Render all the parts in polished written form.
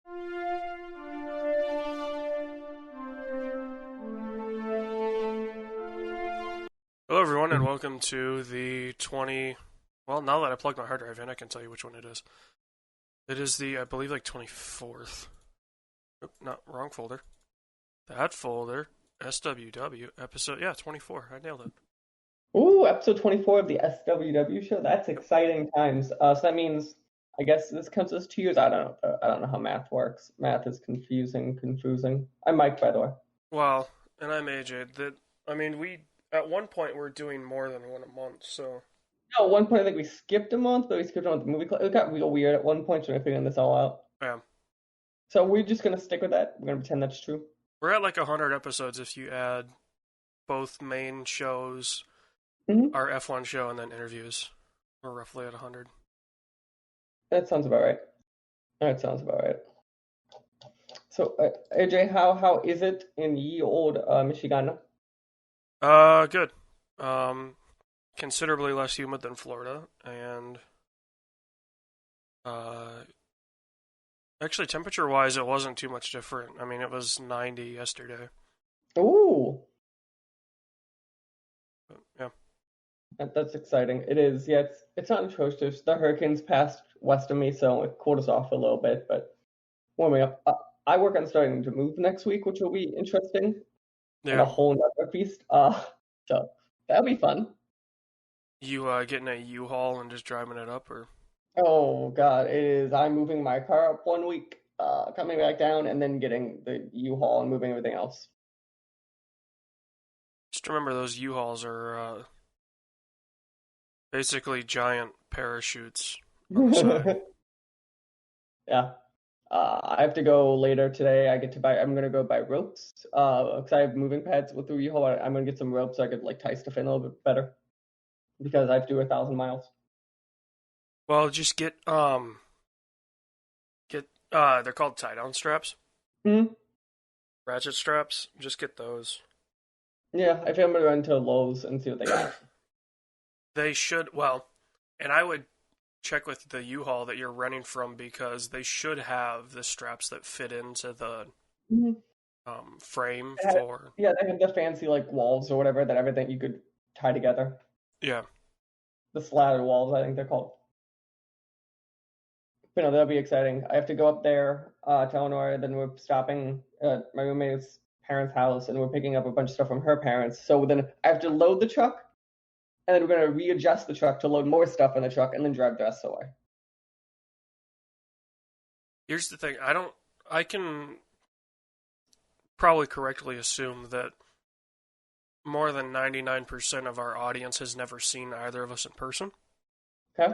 Hello, everyone, and welcome to the 20. Well, now that I plugged my hard drive in, I can tell you which one it is. It is the, I believe, 24th. Oop, no, wrong folder. That folder. SWW episode. Yeah, 24. I nailed it. Ooh, episode 24 of the SWW show. That's Yep. exciting times. So that means, I guess this counts as 2 years. I don't know. I don't know how math works. Math is confusing. I'm Mike, by the way. Well, and I'm AJ. We at one point were doing more than one a month, so. No, at one point I think we skipped a month, but we skipped a month. The movie club. It got real weird at one point, so we're figuring this all out. Yeah. So we're just gonna stick with that. We're gonna pretend that's true. We're at like 100 episodes if you add both main shows, Hmm. our F1 show, and then interviews. We're roughly at 100. That sounds about right. That sounds about right. So, AJ, how is it in ye old Michigan? Good. Um, Considerably less humid than Florida, and uh, actually, temperature-wise, it wasn't too much different. I mean, it was 90 yesterday. Ooh. But, yeah. That's exciting. It is. Yeah, it's not atrocious. The hurricanes passed west of me, so it cooled us off a little bit, but warming up. I work on starting to move next week, which will be interesting and a Yeah. whole nother feast. So that'll be fun. You getting a U-Haul and just driving it up, or Oh God, it is. I'm moving my car up 1 week, coming back down, and then getting the U-Haul and moving everything else. just remember those U-Hauls are basically giant parachutes on the side. Yeah. I have to go later today. I'm gonna go buy ropes. Because I have moving pads with the U-Haul. I'm gonna get some ropes so I could like tie stuff in a little bit better because I have to do 1,000 miles. Well, just get they're called tie-down straps, Hmm. ratchet straps. Just get those. Yeah, I think I'm gonna run to Lowe's and see what they got. They should, well, and I would check with the U-Haul that you're renting from because they should have the straps that fit into the Mhm. frame They had- for. Yeah, they have the fancy like walls or whatever that everything you could tie together. Yeah. The slatted walls, I think they're called. But no, that'll be exciting. I have to go up there to Eleanor, then we're stopping at my roommate's parents' house, and we're picking up a bunch of stuff from her parents. So then I have to load the truck, and then we're gonna readjust the truck to load more stuff in the truck, and then drive the rest of the way. Here's the thing. I can probably correctly assume that more than 99% of our audience has never seen either of us in person. Okay.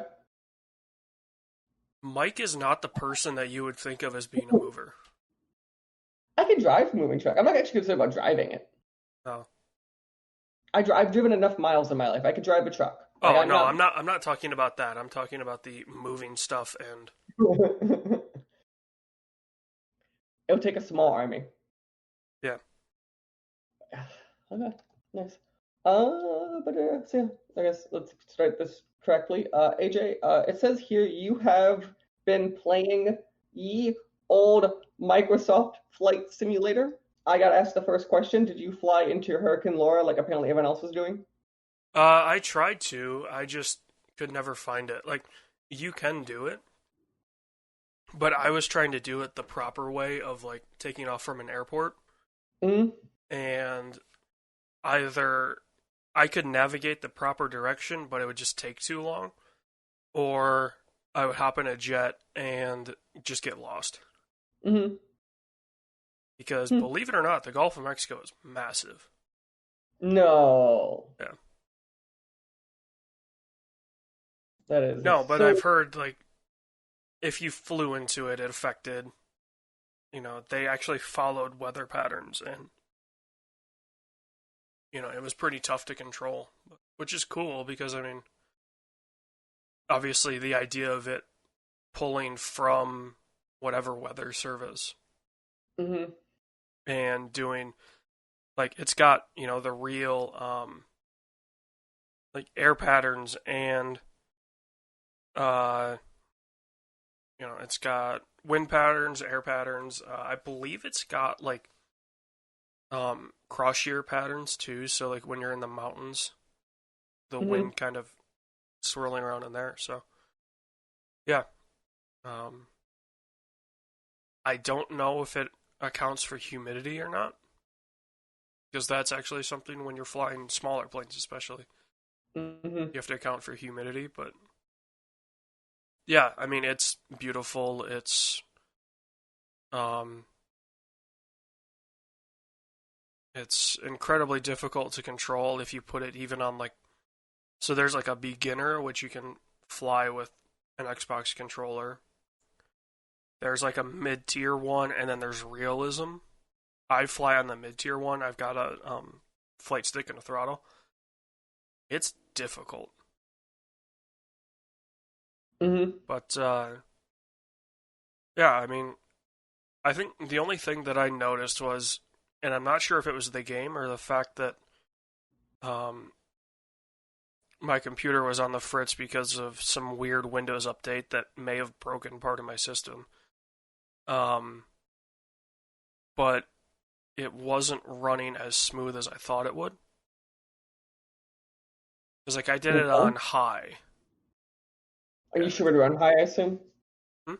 Mike is not the person that you would think of as being a mover. I can drive a moving truck. I'm not actually concerned about driving it. No. I've driven enough miles in my life. I could drive a truck. Like Oh I'm no, not. I'm not talking about that. I'm talking about the moving stuff and It'll take a small army. yeah. Okay, nice. So yeah, I guess let's start this correctly. AJ, it says here you have been playing ye old Microsoft Flight Simulator. I got asked the first question. Did you fly into your Hurricane Laura like apparently everyone else was doing? I tried to. I just could never find it. Like you can do it, but I was trying to do it the proper way of like taking off from an airport Mm. and either I could navigate the proper direction, but it would just take too long, or I would hop in a jet and just get lost. Mm-hmm. Because Hmm. believe it or not, the Gulf of Mexico is massive. No, Yeah. that is No, but so. I've heard like if you flew into it, it affected. They actually followed weather patterns, and it was pretty tough to control, which is cool because I mean, obviously the idea of it pulling from whatever weather service Mm-hmm. and doing like it's got the real like air patterns and uh It's got wind patterns, air patterns. I believe it's got like cross shear patterns too. So like when you're in the mountains, the Hmm. wind kind of swirling around in there. So yeah, um, I don't know if it accounts for humidity or not, because that's actually something when you're flying smaller planes, especially Hmm. you have to account for humidity. But yeah, I mean it's beautiful. Um, it's incredibly difficult to control if you put it even on like so. There's like a beginner which you can fly with an Xbox controller. There's like a mid tier one, and then there's realism. I fly on the mid tier one. I've got a flight stick and a throttle. It's difficult, Hmm. but yeah, I mean, I think the only thing that I noticed was, and I'm not sure if it was the game or the fact that um, my computer was on the fritz because of some weird Windows update that may have broken part of my system. Um, but it wasn't running as smooth as I thought it would. Because like I did it Okay. on high. And you And should be able to run high, I assume. hmm?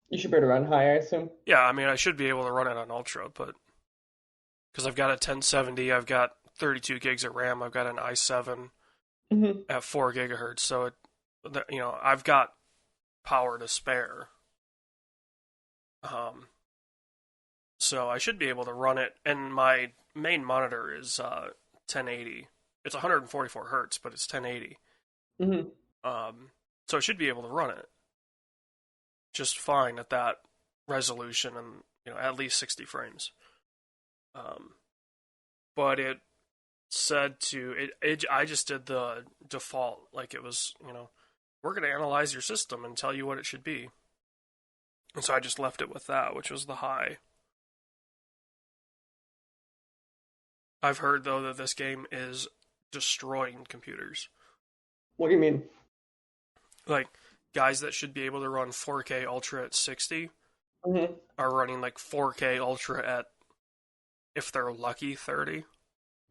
You should be able to run high, I assume. Yeah, I mean I should be able to run it on ultra, but because I've got a 1070, I've got 32 gigs of RAM, I've got an i7 Hmm. at 4 gigahertz, so I've got power to spare. Um, so I should be able to run it, and my main monitor is 1080. It's 144 hertz, but it's 1080. Hmm. So I should be able to run it just fine at that resolution and at least 60 frames. Um, but it said I just did the default, like it was we're going to analyze your system and tell you what it should be, and so I just left it with that, which was the high. I've heard though that this game is destroying computers. What do you mean? Like guys that should be able to run 4K ultra at 60 Hmm. are running like 4K ultra at, if they're lucky, 30.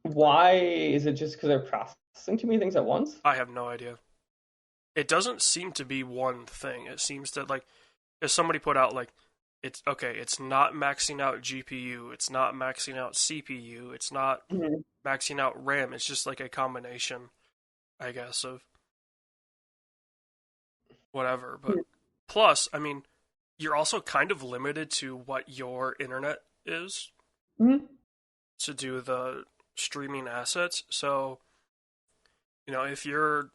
Why is it just because they're processing too many things at once? I have no idea. It doesn't seem to be one thing. It seems to, like, if somebody put out like it's okay, it's not maxing out GPU, it's not maxing out CPU, it's not Hmm. maxing out RAM. It's just like a combination, I guess, of whatever. But plus, I mean, you're also kind of limited to what your internet is Hmm. to do the streaming assets. So, if your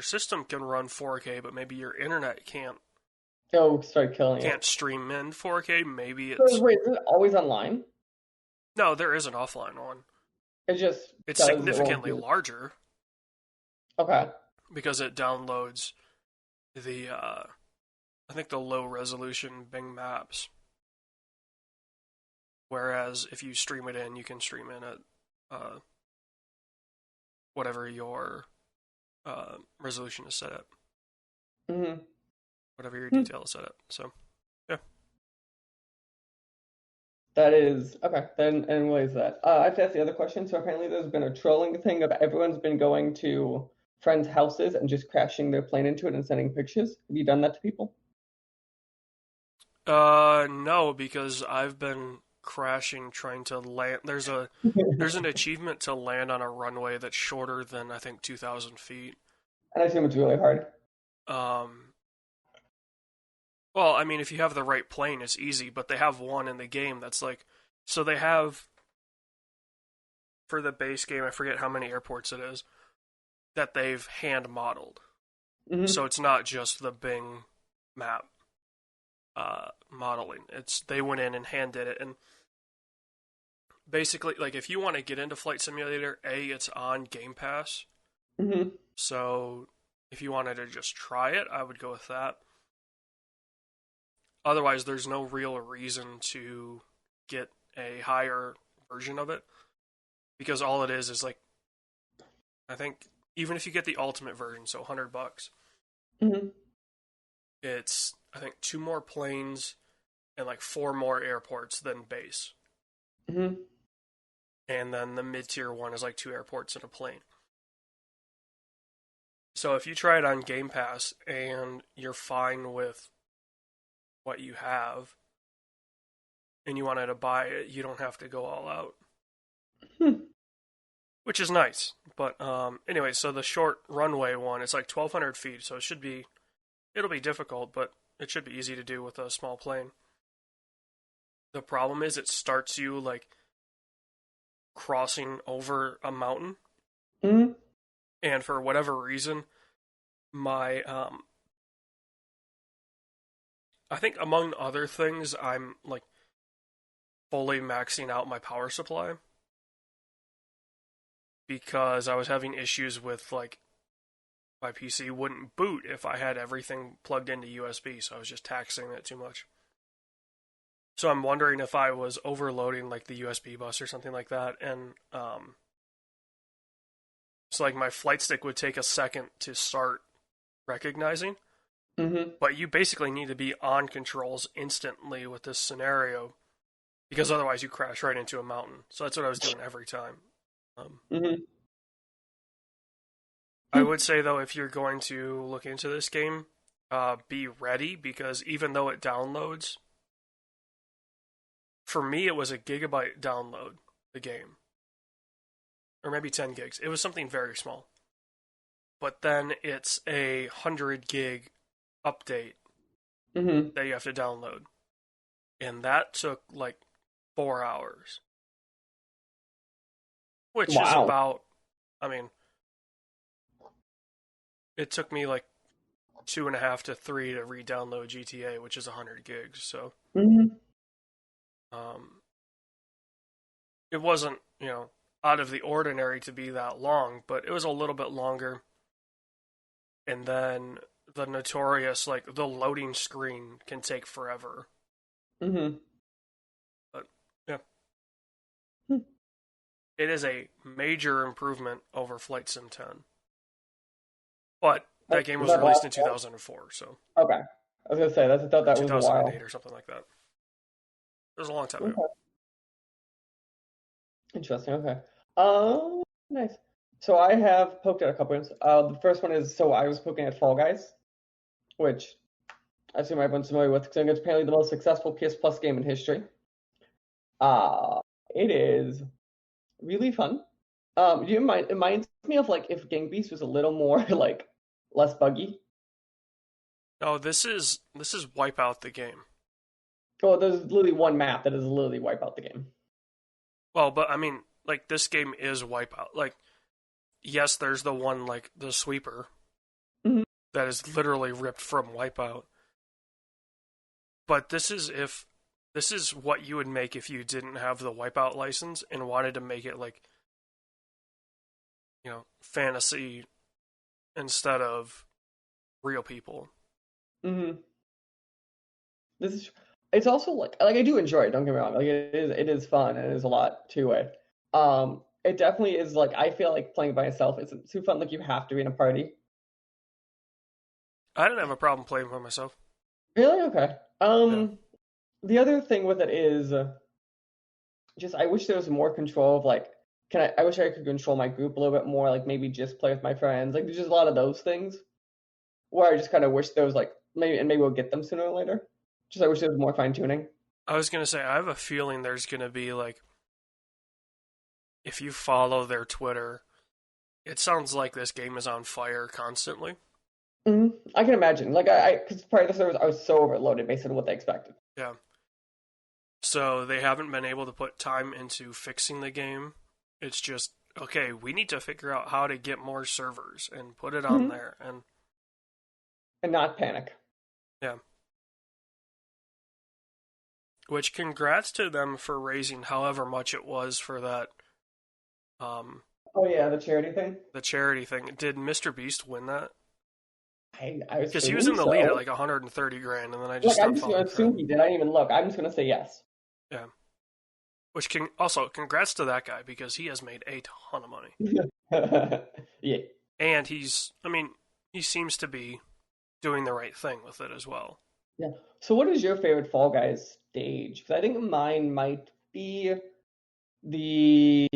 system can run 4K, but maybe your internet Oh, start killing can't it. stream in 4K, maybe So it's wait, is it always online? no, there is an offline one. It just It's does it won't significantly do. larger Okay. because it downloads the I think the low resolution Bing Maps. Whereas if you stream it in, you can stream in at uh, whatever your resolution is set at, Hmm. whatever your detail is set at. So yeah. That is okay. Then and what is that? I have to ask the other question. So apparently there's been a trolling thing of everyone's been going to friends' houses and just crashing their plane into it and sending pictures. Have you done that to people? No, because I've been crashing trying to land. There's an achievement to land on a runway that's shorter than I think 2,000 feet. And I assume it's really hard. Um, well, I mean, if you have the right plane, it's easy. But they have one in the game that's like, so they have for the base game. I forget how many airports it is that they've hand modeled. Hmm. So it's not just the Bing map modeling. It's they went in and hand did it, and basically, like if you want to get into Flight Simulator, it's on Game Pass. Hmm. So if you wanted to just try it, I would go with that. Otherwise, there's no real reason to get a higher version of it because all it is like I think even if you get the ultimate version, so $100, Hmm. it's, I think, 2 more planes and like 4 more airports than base. Hmm. And then the mid-tier one is like 2 airports and a plane. So if you try it on Game Pass and you're fine with what you have and you wanted to buy it, you don't have to go all out. Hmm. Which is nice. But anyway, so the short runway one is like 1,200 feet, so it'll be difficult, but it should be easy to do with a small plane. The problem is it starts you like crossing over a mountain, Hmm. and for whatever reason, my I think among other things, I'm like fully maxing out my power supply because I was having issues with like my PC wouldn't boot if I had everything plugged into USB, so I was just taxing it too much. So I'm wondering if I was overloading like the USB bus or something like that, and so like my flight stick would take a second to start recognizing, Hmm. but you basically need to be on controls instantly with this scenario because otherwise you crash right into a mountain. So that's what I was doing every time. Hmm. I would say though, if you're going to look into this game, be ready because even though it downloads, for me it was a gigabyte download the game, or maybe 10 gigs. It was something very small. But then it's a 100 gig update Hmm. that you have to download. And that took like 4 hours. Which is Wow. about, I mean, it took me like 2.5 to 3 to re-download GTA, which is 100 gigs. So, Hmm. um, it wasn't, out of the ordinary to be that long, but it was a little bit longer. And then the notorious, like, the loading screen can take forever. Hmm. But, yeah. It is a major improvement over Flight Sim 10. But that game Is was that the released last in one? 2004, so, Okay. I was gonna say I thought or that was a 2008 while. or something like that. It was a long time ago. Okay. Interesting. Okay. Nice. So I have poked at a couple ones. The first one is I was poking at Fall Guys, which I assume everyone's familiar with because it's apparently the most successful PS Plus game in history. Uh, it is really fun. Do you mind? It reminds me of like if Gang Beast was a little more like less buggy. No, this is Wipeout the game. Oh, there's literally one map that is literally wipe out the game. Well, but I mean, like this game is Wipeout. Like, yes, there's the one like the sweeper Hmm. that is literally ripped from Wipeout. But this is what you would make if you didn't have the Wipeout license and wanted to make it like, fantasy instead of real people. Hmm. This is it's also like I do enjoy it, don't get me wrong. Like it is fun and there's a lot to it. It definitely is like I feel like playing by myself isn't too fun, like you have to be in a party. I didn't have a problem playing by myself. Really? Okay. Yeah. The other thing with it is just I wish there was more control of like I wish I could control my group a little bit more, like maybe just play with my friends. Like there's just a lot of those things where I just kind of wish there was like maybe we'll get them sooner or later. Just I wish there was more fine tuning. I was gonna say I have a feeling there's gonna be like if you follow their Twitter, it sounds like this game is on fire constantly. I can imagine. Like because prior to the servers, I was so overloaded based on what they expected. Yeah. So they haven't been able to put time into fixing the game. It's just okay, we need to figure out how to get more servers and put it on Mhm. there. And And not panic. yeah. Which congrats to them for raising however much it was for that um Oh yeah, the charity thing. the charity thing. Did Mr. Beast win that? I Because he was assume in the lead at so. like 130 grand, and then I just Like I'm stopped just gonna following for him. assume he did. I didn't even look. I'm just gonna say yes. Yeah. Which can also congrats to that guy because he has made a ton of money. Yeah. And he's, I mean, he seems to be doing the right thing with it as well. Yeah. So what is your favorite Fall Guys stage? Because I think mine might be the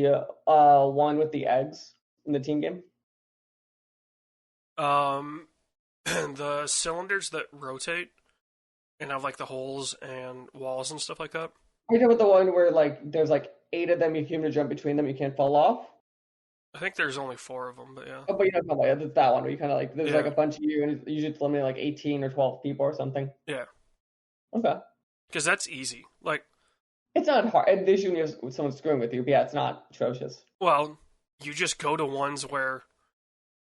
one with the eggs in the team game. Um, the cylinders that rotate and have like the holes and walls and stuff like that. Are you talking about the one where like there's like eight of them, you can jump between them, you can't fall off? I think there's only four of them, but yeah, Oh, but you know, not like, it's that one where you kind of like there's like yeah, a bunch of you, and it's usually it's limited like 18 or 12 people or something. yeah, Okay, because that's easy. Like, it's not hard. And the issue when you have someone screwing with you, but yeah, it's not atrocious. well, you just go to ones where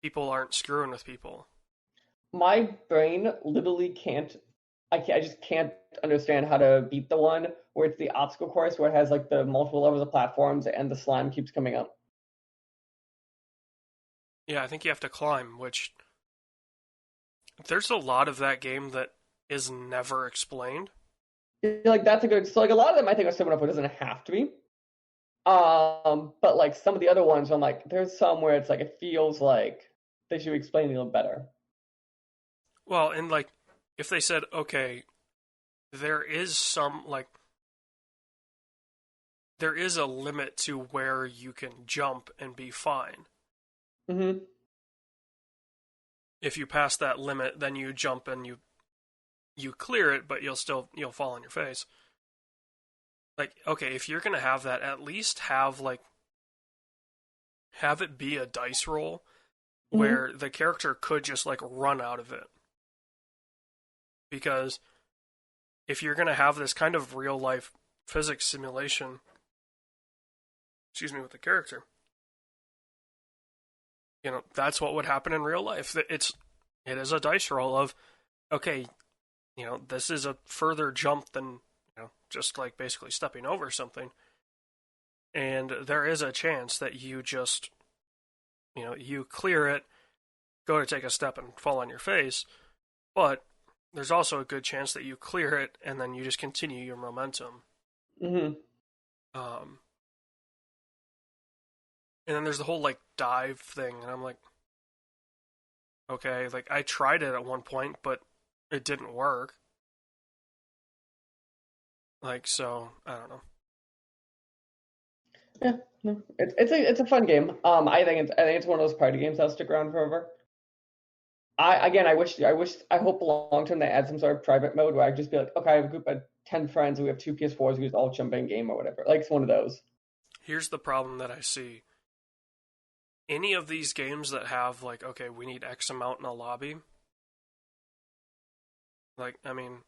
people aren't screwing with people. My brain literally can't. I just can't understand how to beat the one where it's the obstacle course where it has like the multiple levels of platforms and the slime keeps coming up. Yeah, I think you have to climb, which there's a lot of that game that is never explained. Like that's a good. So like a lot of them I think are similar, but it doesn't have to be. But like some of the other ones, I'm like, there's some where it's like it feels like they should explain it a little better. Well, and like if they said, okay, there is some like there is a limit to where you can jump and be fine. Hmm. If you pass that limit, then you jump and you clear it, but you'll fall on your face. Like, okay, if you're gonna have that, at least have it be a dice roll Hmm. where the character could just like run out of it. Because if you're gonna have this kind of real life physics simulation, excuse me, with the character, that's what would happen in real life. It is a dice roll of, okay, this is a further jump than just like basically stepping over something, and there is a chance that you just you clear it, go to take a step and fall on your face, but there's also a good chance that you clear it and then you just continue your momentum. Hmm. Um, and then there's the whole like dive thing, and I'm like, okay, like I tried it at one point, but it didn't work. Like, so I don't know. Yeah, no, it's a fun game. I think it's one of those party games that'll stick around forever. I hope long term they add some sort of private mode where I just be like, okay, I have a group of 10 friends, and we have two PS4s, we just all jump in game or whatever. Like it's one of those. Here's the problem that I see. Any of these games that have like, okay, we need X amount in a lobby, like, I mean,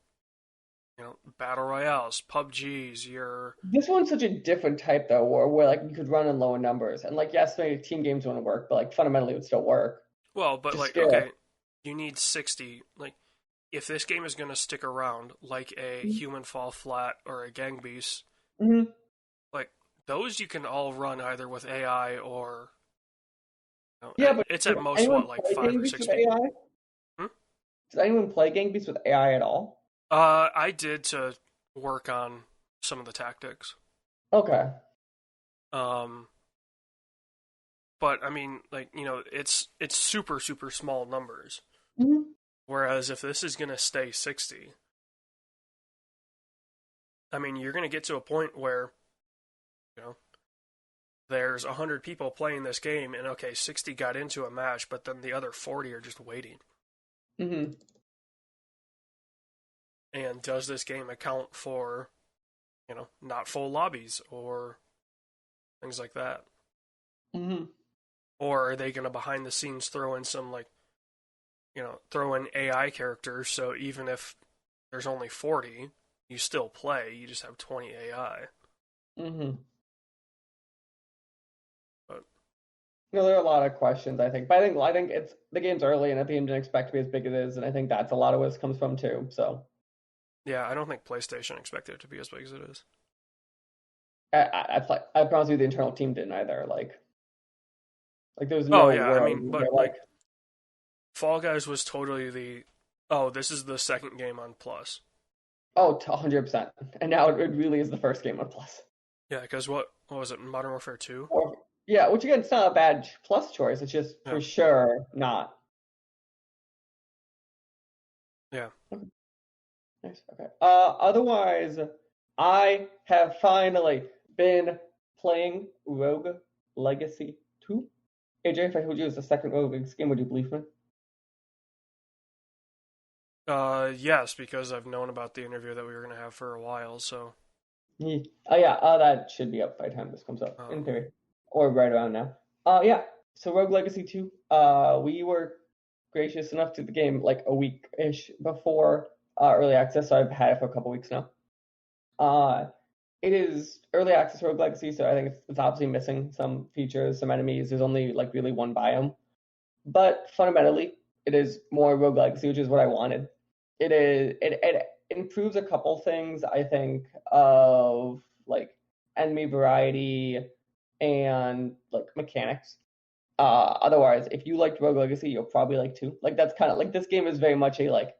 battle royales, PUBGs, your This one's such a different type though, where like you could run in lower numbers, and like yes, maybe team games wouldn't work, but like fundamentally it would still work. well, but Just like, still. okay, you need 60. Like, if this game is going to stick around, like a Human Fall Flat or a Gang Beast, Mm-hmm. like those you can all run either with AI or Yeah, but it's does at most anyone what, like play five Gang or Beasts six with people. AI? Hmm? Does anyone play Gang Beasts with AI at all? I did to work on some of the tactics. Okay. Um, but I mean, like it's super super small numbers. Hmm. Whereas if this is gonna stay 60, I mean, you're gonna get to a point where you know there's 100 people playing this game, and okay, 60 got into a match, but then the other 40 are just waiting. Hmm. And does this game account for not full lobbies or things like that? Hmm. Or are they gonna behind the scenes throw in some like throw in AI characters, so even if there's only 40, you still play. You just have 20 AI. Hmm. But No, there are a lot of questions, I think. But I think it's the game's early and the game didn't expect to be as big as it is, and I think that's a lot of where this comes from too. So yeah, I don't think PlayStation expected it to be as big as it is. I promise you the internal team didn't either. Like there's Oh no yeah, I world mean, where but they're like like, Fall Guys was totally oh, this is the second game on Plus. oh, 100%. And now it really is the first game on Plus. Yeah, because what was it, Modern Warfare 2? Or yeah, which again, it's not a bad Plus choice. It's just Yeah. for sure not. Yeah. Okay. Nice. Okay. Otherwise, I have finally been playing Rogue Legacy 2. AJ, if I told you it's the second Rogue Legacy game, would you believe me? Yes, because I've known about the interview that we were gonna have for a while. So, Oh yeah, that should be up by the time this comes up, in um, theory, or right around now. Yeah. So Rogue Legacy 2. We were gracious enough to the game like a week-ish before early access, so I've had it for a couple weeks now. Uh, it is early access Rogue Legacy, so I think it's obviously missing some features, some enemies. There's only like really one biome, but fundamentally, it is more Rogue Legacy, which is what I wanted. It improves a couple things, I think, of like enemy variety and like mechanics. Otherwise, if you liked Rogue Legacy, you'll probably like two. Like that's kind of like this game is very much a like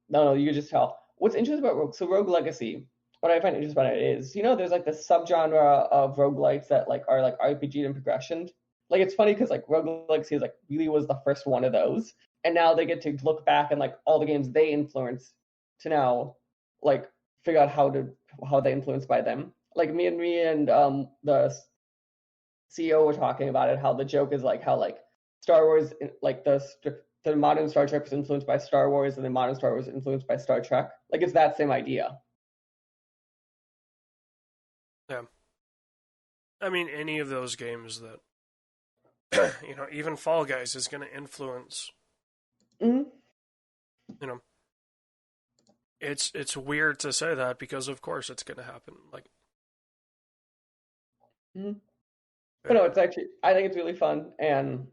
no, you just tell. What's interesting about Rogue Legacy, what I find interesting about it is, there's like this subgenre of roguelites that like are like RPG and progression. Like it's funny because like Rogue Legacy is like really was the first one of those, and now they get to look back and like all the games they influenced to now like figure out how they influenced by them. Like me and the CEO were talking about it, how the joke is like how like Star Wars, like the modern Star Trek was influenced by Star Wars, and the modern Star Wars was influenced by Star Trek. Like it's that same idea. yeah. I mean, any of those games that even Fall Guys is gonna influence. Mm-hmm. You know, it's weird to say that because of course it's gonna happen. Like, Mm-hmm. But no, it's actually I think it's really fun, and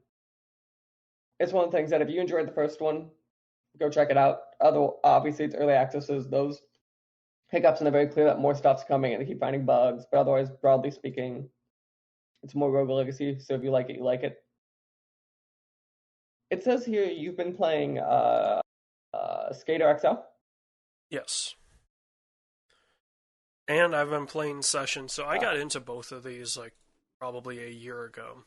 it's one of the things that if you enjoyed the first one, go check it out. Other obviously it's early access, so those hiccups, and they're very clear that more stuff's coming, and they keep finding bugs. But otherwise, broadly speaking, it's more Rogue Legacy. So if you like it, you like it. It says here you've been playing Skater XL. yes. And I've been playing Sessions, so I got into both of these like probably a year ago.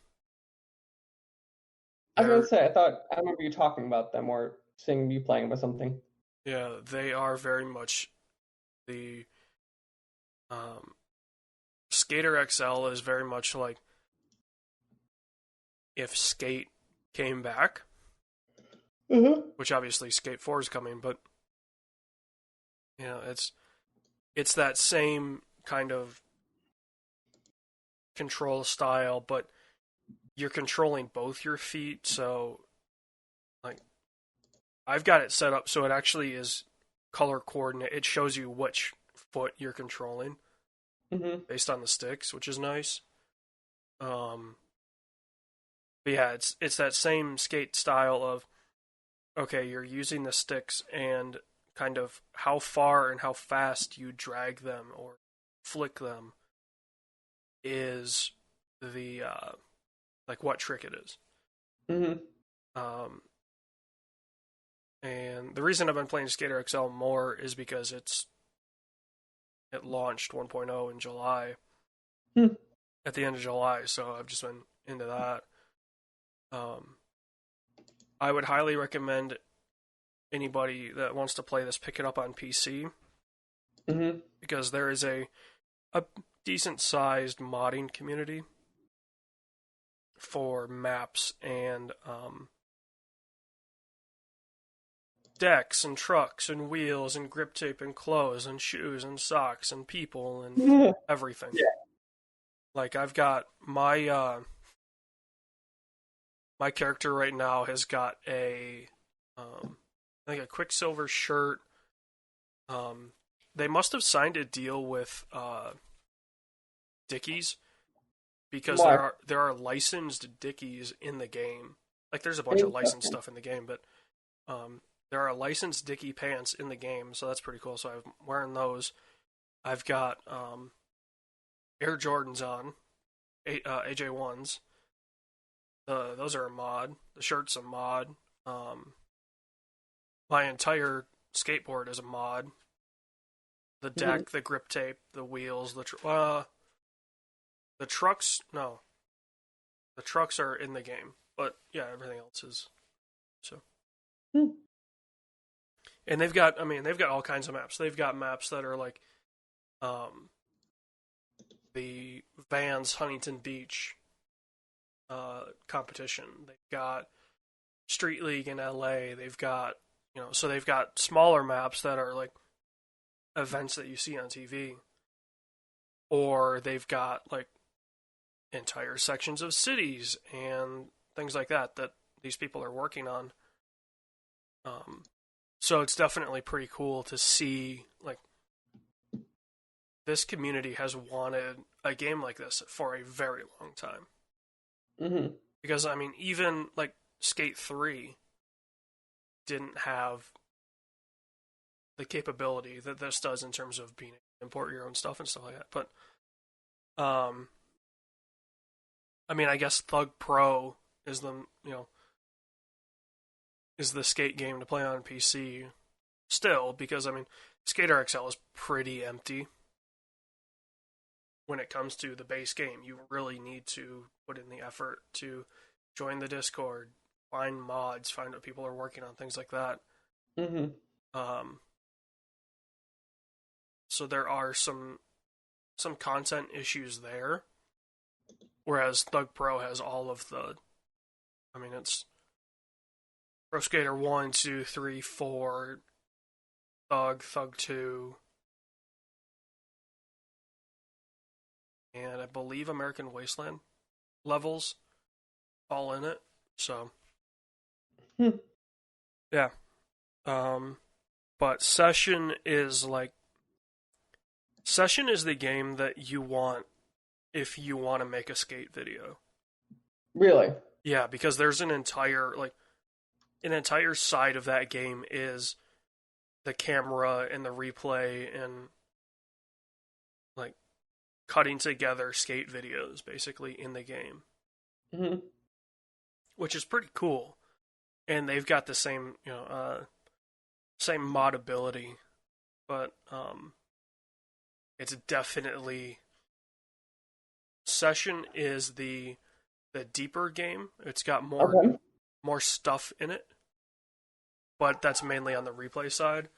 I was gonna They're say I remember you talking about them or seeing you playing with something. Yeah, they are very much the um, Skater XL is very much like if Skate came back, Mm-hmm. which obviously Skate 4 is coming, but it's that same kind of control style, but you're controlling both your feet, so like I've got it set up so it actually is color coordinate. It shows you which foot you're controlling Mm-hmm. based on the sticks, which is nice. Um, but yeah, it's that same skate style of okay, you're using the sticks and kind of how far and how fast you drag them or flick them is the like what trick it is. Mm-hmm. Um, and the reason I've been playing Skater XL more is because it launched 1.0 in July Hmm. at the end of July, so I've just been into that. Um, I would highly recommend anybody that wants to play this pick it up on PC Mm-hmm. because there is a decent sized modding community for maps and decks and trucks and wheels and grip tape and clothes and shoes and socks and people and everything. Yeah. Like I've got my character right now has got I think a Quicksilver shirt. They must have signed a deal with Dickies because Why? there are licensed Dickies in the game. Like there's a bunch of licensed Interesting. stuff in the game, but there are licensed Dickie pants in the game, so that's pretty cool. So I'm wearing those. I've got Air Jordans on, AJ1s. Those are a mod. The shirt's a mod. My entire skateboard is a mod. The Mm-hmm. deck, the grip tape, the wheels, the trucks. No, the trucks are in the game, but yeah, everything else is so. Hmm. And they've got all kinds of maps. They've got maps that are like um, the Vans Huntington Beach competition. They've got Street League in LA. They've got, so they've got smaller maps that are like events that you see on TV, or they've got like entire sections of cities and things like that that these people are working on. So it's definitely pretty cool to see like this community has wanted a game like this for a very long time. Mm-hmm. Because I mean, even like Skate 3 didn't have the capability that this does in terms of being able to import your own stuff and stuff like that. But I mean, I guess Thug Pro is the skate game to play on PC still, because I mean, Skater XL is pretty empty when it comes to the base game. You really need to put in the effort to join the Discord, find mods, find what people are working on, things like that. Mm-hmm. So there are some content issues there, whereas Thug Pro has all of the. I mean, it's Pro Skater 1, 2, 3, 4, Thug 2, and I believe American Wasteland levels all in it. So, yeah. But Session is the game that you want if you want to make a skate video. Really? Yeah, because there's an entire side of that game is the camera and the replay and like cutting together skate videos basically in the game. Mm-hmm. Which is pretty cool. And they've got the same, same modability, but it's definitely Session is the deeper game. It's got more stuff in it, but that's mainly on the replay side.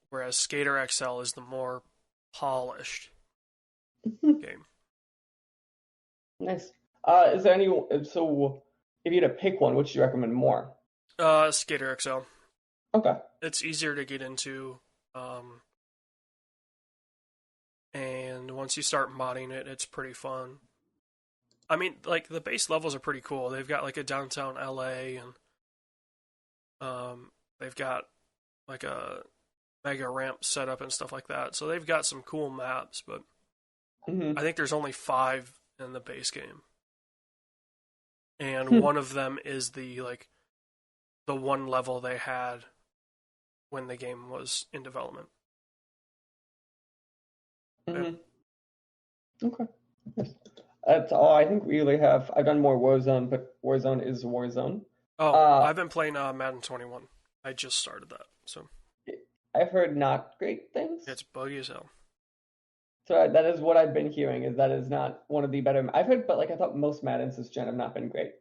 Whereas Skater XL is the more polished game. Nice. Is there any, so if you had to pick one, which do you recommend more? Skater XL. Okay. It's easier to get into, and once you start modding it, it's pretty fun. I mean, like, the base levels are pretty cool. They've got, like, a downtown LA, and they've got, like, a mega ramp setup and stuff like that. So they've got some cool maps, but I think there's only 5 in the base game. And one of them is the one level they had when the game was in development. Mm-hmm. Okay. That's all I think we really have. I've done more Warzone, but Warzone is Warzone. Oh, I've been playing Madden 21. I just started that, so I've heard not great things. it's buggy as hell. So that is what I've been hearing, is that is not one of the better. I've heard, but I thought most Maddens this gen have not been great.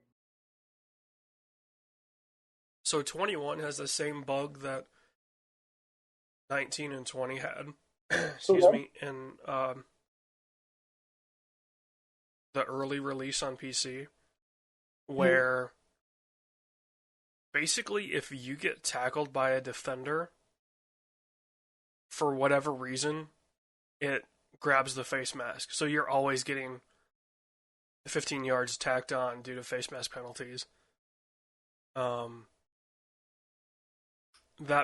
So 21 has the same bug that 19 and 20 had. Excuse me, in the early release on PC, where basically if you get tackled by a defender, for whatever reason, it grabs the face mask. So you're always getting 15 yards tacked on due to face mask penalties. That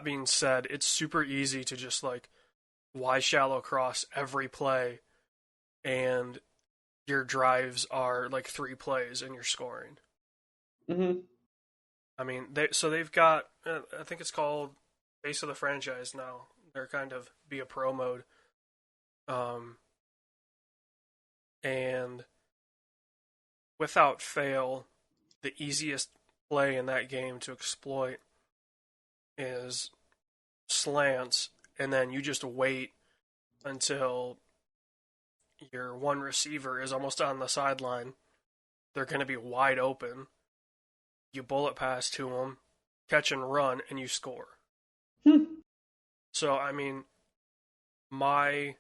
being said, it's super easy to just Y shallow cross every play, and your drives are 3 plays and you're scoring. Mm-hmm. I mean, they've got, I think it's called Base of the Franchise now. They're kind of be a pro mode. And without fail, the easiest play in that game to exploit is slants, and then you just wait until your one receiver is almost on the sideline. They're going to be wide open. You bullet pass to them, catch and run, and you score. So I mean, my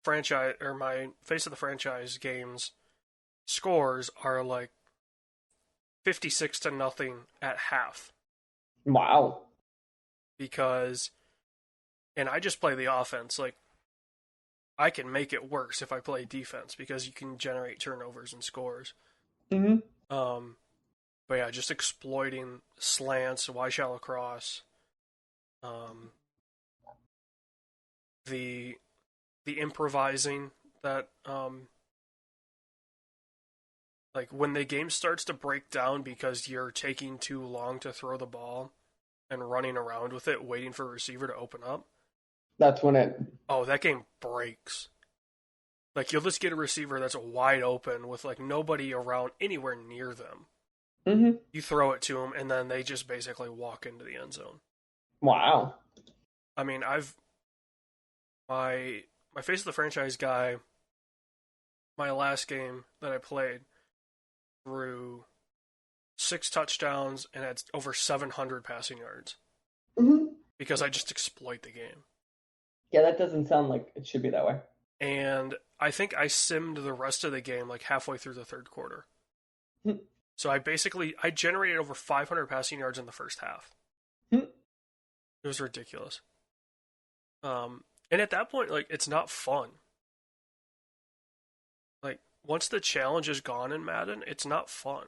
franchise or my face of the franchise games scores are like 56 to nothing at half Wow. because, and I just play the offense. Like I can make it worse if I play defense because you can generate turnovers and scores. Mm-hmm. But yeah, just exploiting slants, wide shallow cross, um, the the improvising that like when the game starts to break down because you're taking too long to throw the ball and running around with it, waiting for a receiver to open up. That's when it. Oh, that game breaks. Like you'll just get a receiver that's wide open with like nobody around anywhere near them. Mm-hmm. You throw it to them, and then they just basically walk into the end zone. Wow. I mean, my face of the franchise guy. My last game that I played threw 6 touchdowns and had over 700 passing yards Mm-hmm. because I just exploit the game. Yeah, that doesn't sound like it should be that way. And I think I simmed the rest of the game like halfway through the third quarter. Hmm. So I generated over 500 passing yards in the first half. Hmm. It was ridiculous. And at that point, like it's not fun. Like once the challenge is gone in Madden, it's not fun.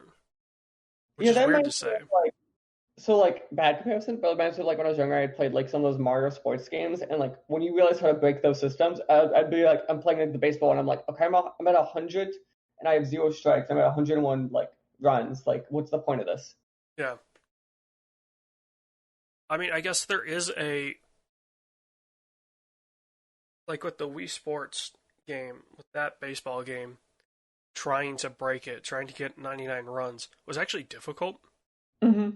Which Yeah, is that weird might to say. like so like bad comparison, but reminds me of like when I was younger, I played like some of those Mario sports games, and like when you realize how to break those systems, I'd be like, I'm playing like the baseball, and I'm like, okay, I'm at 100, and I have 0 strikes. I'm at 101 like runs. Like, what's the point of this? Yeah. I mean, I guess there is a like with the Wii Sports game, with that baseball game, trying to break it, trying to get 99 runs was actually difficult. Mm-hmm.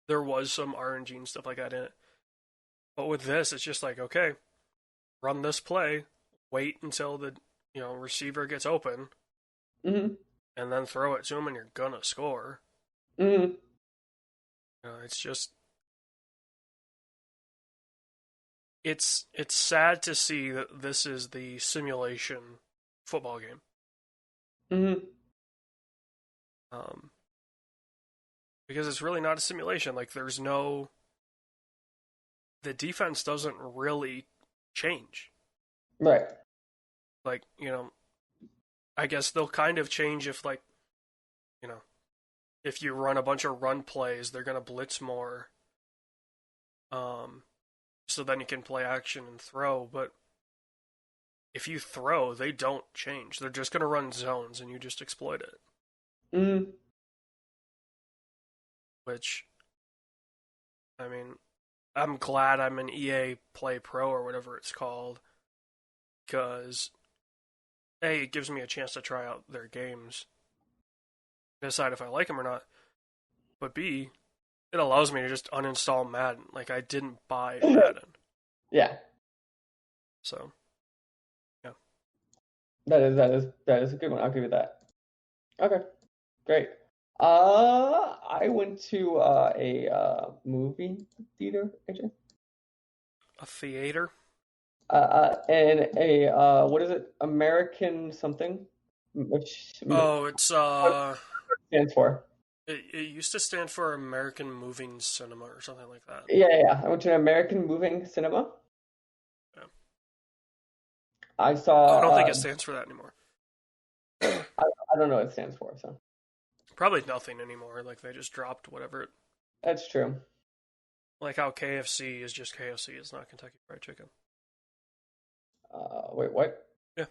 There was some RNG and stuff like that in it. But with this, it's just like, okay, run this play, wait until the receiver gets open, Mm-hmm. and then throw it to him, and you're gonna score. Mm-hmm. It's just it's sad to see that this is the simulation football game. Mm-hmm. Um, because it's really not a simulation. Like the defense doesn't really change. Right. Like, I guess they'll kind of change if like, if you run a bunch of run plays, they're gonna blitz more. So then you can play action and throw, but if you throw, they don't change. They're just gonna run zones and you just exploit it. Mm-hmm. Which, I mean, I'm glad I'm an EA Play Pro or whatever it's called, because A, it gives me a chance to try out their games, decide if I like them or not, but B, it allows me to just uninstall Madden. Like, I didn't buy Madden. Yeah. So, yeah. That is a good one. I'll give you that. Okay. Great. I went to a movie theater, AJ. A theater? And a what is it? American something, which Oh, it's, what it stands for. it used to stand for American Moving Cinema or something like that. Yeah. I went to an American moving cinema. Yeah. I I don't think saw. it stands for that anymore. I don't know what it stands for, so Probably nothing anymore. Like, they just dropped whatever. that's true. Like how KFC is just KFC. It's not Kentucky Fried Chicken. Wait, what? Yeah.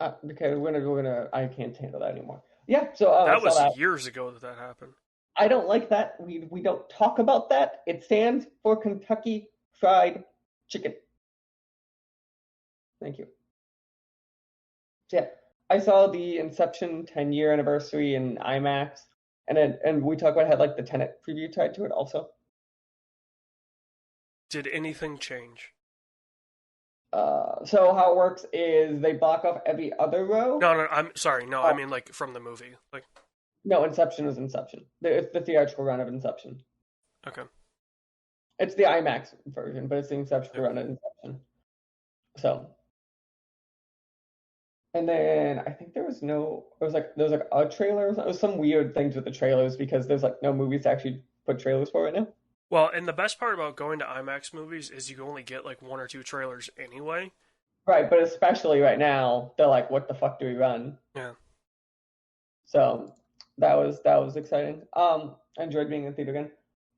Okay, we're gonna. I can't handle that anymore. Yeah, so I That saw was that. years ago that happened. I don't like that. We don't talk about that. It stands for Kentucky Fried Chicken. Thank you. So, yeah, I saw the Inception 10-year anniversary in IMAX, and we talk about how like the Tenet preview tied to it also. Did anything change? So how it works is they block off every other row. No, I'm sorry. No, I mean like from the movie. Like, No, Inception is Inception. It's the theatrical run of Inception. okay. It's the IMAX version, but it's the Inception Yep. run at Inception. So, and then I think there was like a trailer. It was some weird things with the trailers because there's like no movies to actually put trailers for right now. Well, and the best part about going to IMAX movies is you only get like one or two trailers anyway. Right, but especially right now, they're like, "What the fuck do we run?" Yeah. So that was exciting. I enjoyed being in theater again.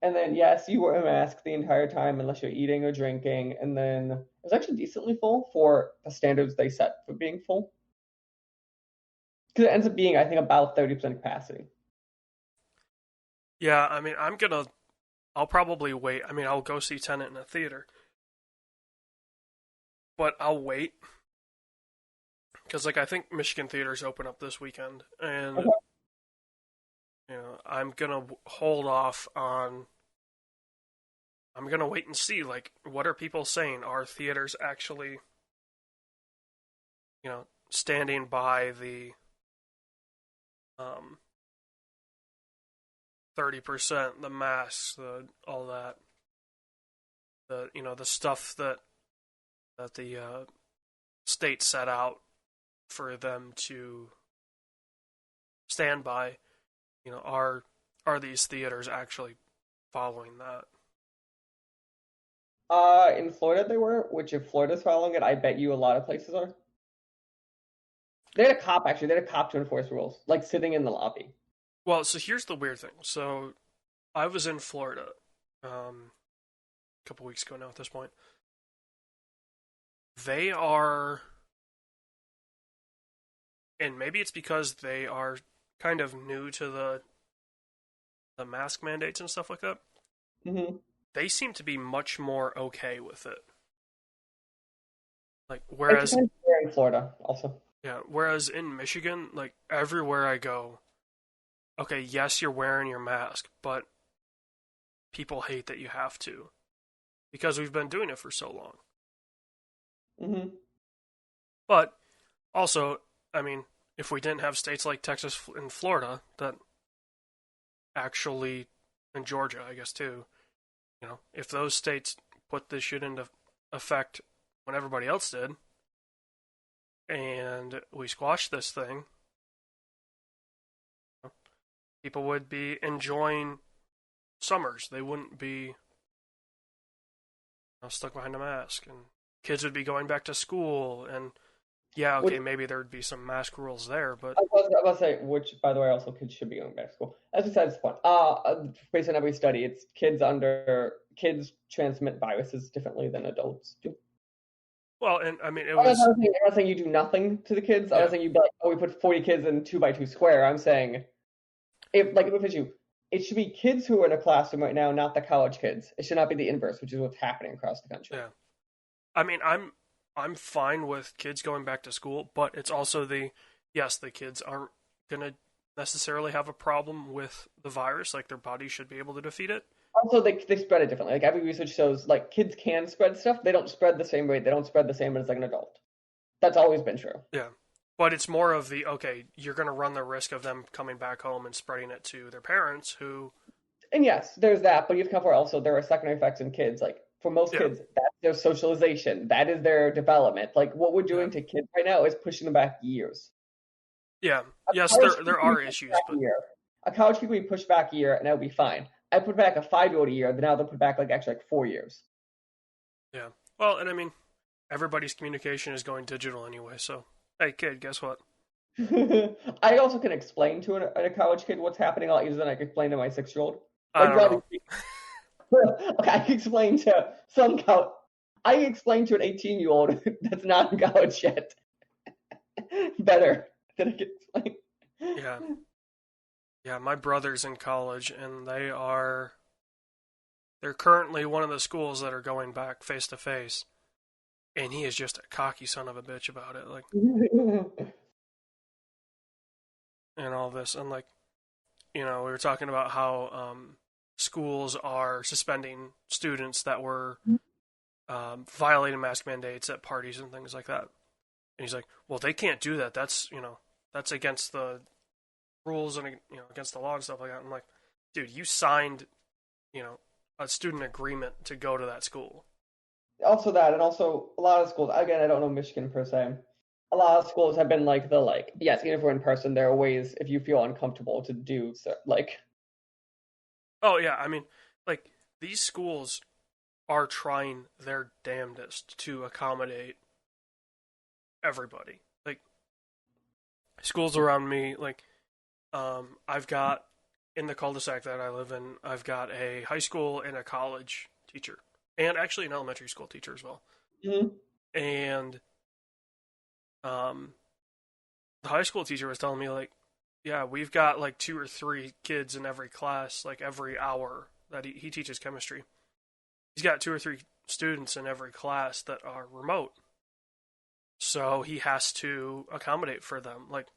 And then yes, you wear a mask the entire time unless you're eating or drinking. And then it was actually decently full for the standards they set for being full. Because it ends up being, I think, about 30% capacity. Yeah, I mean, I'll probably wait. I mean, I'll go see Tenet in a theater, but I'll wait because, like, I think Michigan theaters open up this weekend, and Okay. I'm gonna hold off on. I'm gonna wait and see, like, what are people saying? Are theaters actually, standing by the 30%, the masks, all that, the stuff that the state set out for them to stand by. Are these theaters actually following that? In Florida they were, which if Florida's following it, I bet you a lot of places are. They had a cop actually. They had a cop to enforce rules, like sitting in the lobby. Well, so here's the weird thing. So I was in Florida a couple weeks ago now. At this point, they are, and maybe it's because they are kind of new to the mask mandates and stuff like that. Mm-hmm. They seem to be much more okay with it. Like It whereas depends where in Florida, also. yeah, whereas in Michigan, like everywhere I go, okay, yes, you're wearing your mask, but people hate that you have to because we've been doing it for so long. Mm-hmm. But also, I mean, if we didn't have states like Texas and Florida that actually, and Georgia, I guess too, if those states put this shit into effect when everybody else did, and we squashed this thing, people would be enjoying summers. They wouldn't be stuck behind a mask, and kids would be going back to school. And yeah, Which okay, maybe there would be some mask rules there, but I was about to say, which by the way, also kids should be going back to school. That's besides the point. Based on every study, it's kids transmit viruses differently than adults do. well, and I mean, it I'm was not saying you do nothing to the kids. I'm not yeah, saying you be like, oh, we put 40 kids in 2x2 square. I'm saying if it's you, it should be kids who are in a classroom right now, not the college kids. It should not be the inverse, which is what's happening across the country. yeah. I mean, I'm fine with kids going back to school, but it's also yes, the kids aren't gonna necessarily have a problem with the virus. Like their bodies should be able to defeat it. Also, they spread it differently. Like every research shows, like kids can spread stuff. They don't spread the same rate. They don't spread the same as like an adult. That's always been true. Yeah. But it's more of okay, you're going to run the risk of them coming back home and spreading it to their parents who. And yes, there's that, but you have to cover also there are secondary effects in kids. Like for most Yeah. kids, that's their socialization. That is their development. Like what we're Yeah. doing to kids right now is pushing them back years. Yeah. A Yes, college kid there can be are pushed issues, back a but year. A college kid can be pushed back a year, and that'll be fine. I put back a 5-year-old a year, then now they'll put back like actually like 4 years. yeah. Well, and I mean, everybody's communication is going digital anyway, so hey, kid, guess what? I also can explain to a college kid what's happening a lot easier than I can explain to my 6-year-old. I Like don't broadly know. speaking. Okay, I can explain to some college. I can explain to an 18-year-old that's not in college yet better than I can explain. Yeah. Yeah, my brother's in college and they're currently one of the schools that are going back face to face. And he is just a cocky son of a bitch about it, like, and all this. And like, we were talking about how schools are suspending students that were violating mask mandates at parties and things like that. And he's like, well, they can't do that. That's against the rules and against the law and stuff like that. I'm like, dude, you signed, a student agreement to go to that school. Also that, and also a lot of schools. Again, I don't know Michigan per se. A lot of schools have been like yes, even if we're in person, there are ways if you feel uncomfortable to do so. Like, Oh yeah, I mean, like these schools are trying their damnedest to accommodate everybody. Like schools around me, like I've got in the cul-de-sac that I live in, I've got a high school and a college teacher, and actually an elementary school teacher as well. mm-hmm. And um, the high school teacher was telling me like, yeah, we've got like 2 or 3 kids in every class, like every hour that he teaches chemistry. He's got 2 or 3 students in every class that are remote, so he has to accommodate for them, like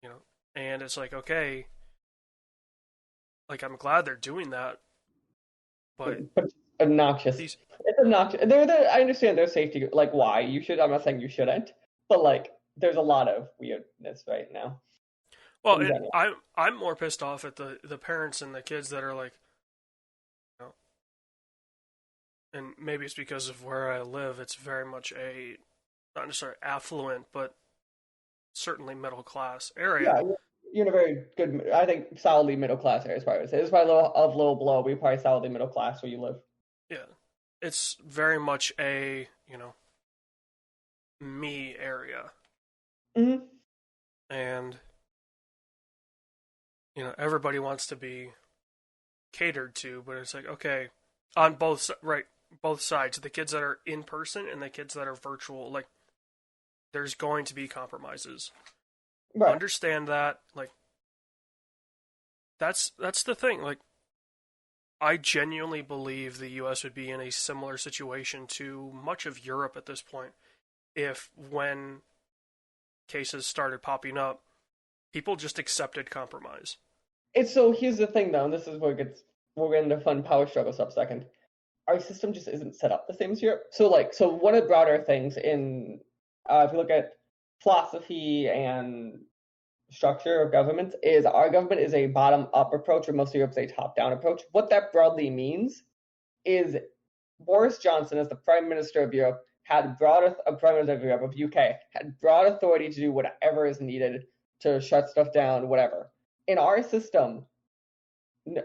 you know. And it's like, okay, like I'm glad they're doing that, but But it's obnoxious. these It's obnoxious. I understand their safety, like why you should. I'm not saying you shouldn't, but like there's a lot of weirdness right now well, in general. I'm more pissed off at the parents and the kids that are like, you know, and maybe it's because of where I live. It's very much a not necessarily affluent, but certainly middle class area. Yeah, you're in a very good, I think, solidly middle class area. Is probably what I would say. It's probably a little below, but you're probably solidly middle class where you live. Yeah, it's very much a me area, Hmm. and everybody wants to be catered to, but it's like, okay, on both sides, the kids that are in person and the kids that are virtual, like there's going to be compromises. Right. Understand that, like that's the thing. Like I genuinely believe the US would be in a similar situation to much of Europe at this point if when cases started popping up, people just accepted compromise. It's so here's the thing though, and this is where it gets we're getting into fun power struggle stuff second. Our system just isn't set up the same as Europe. So one of the broader things in if you look at philosophy and structure of governments is our government is a bottom up approach, or most of Europe's a top down approach. What that broadly means is Boris Johnson, as the Prime Minister of Europe, had Prime Minister of Europe of UK had broad authority to do whatever is needed to shut stuff down, whatever. In our system,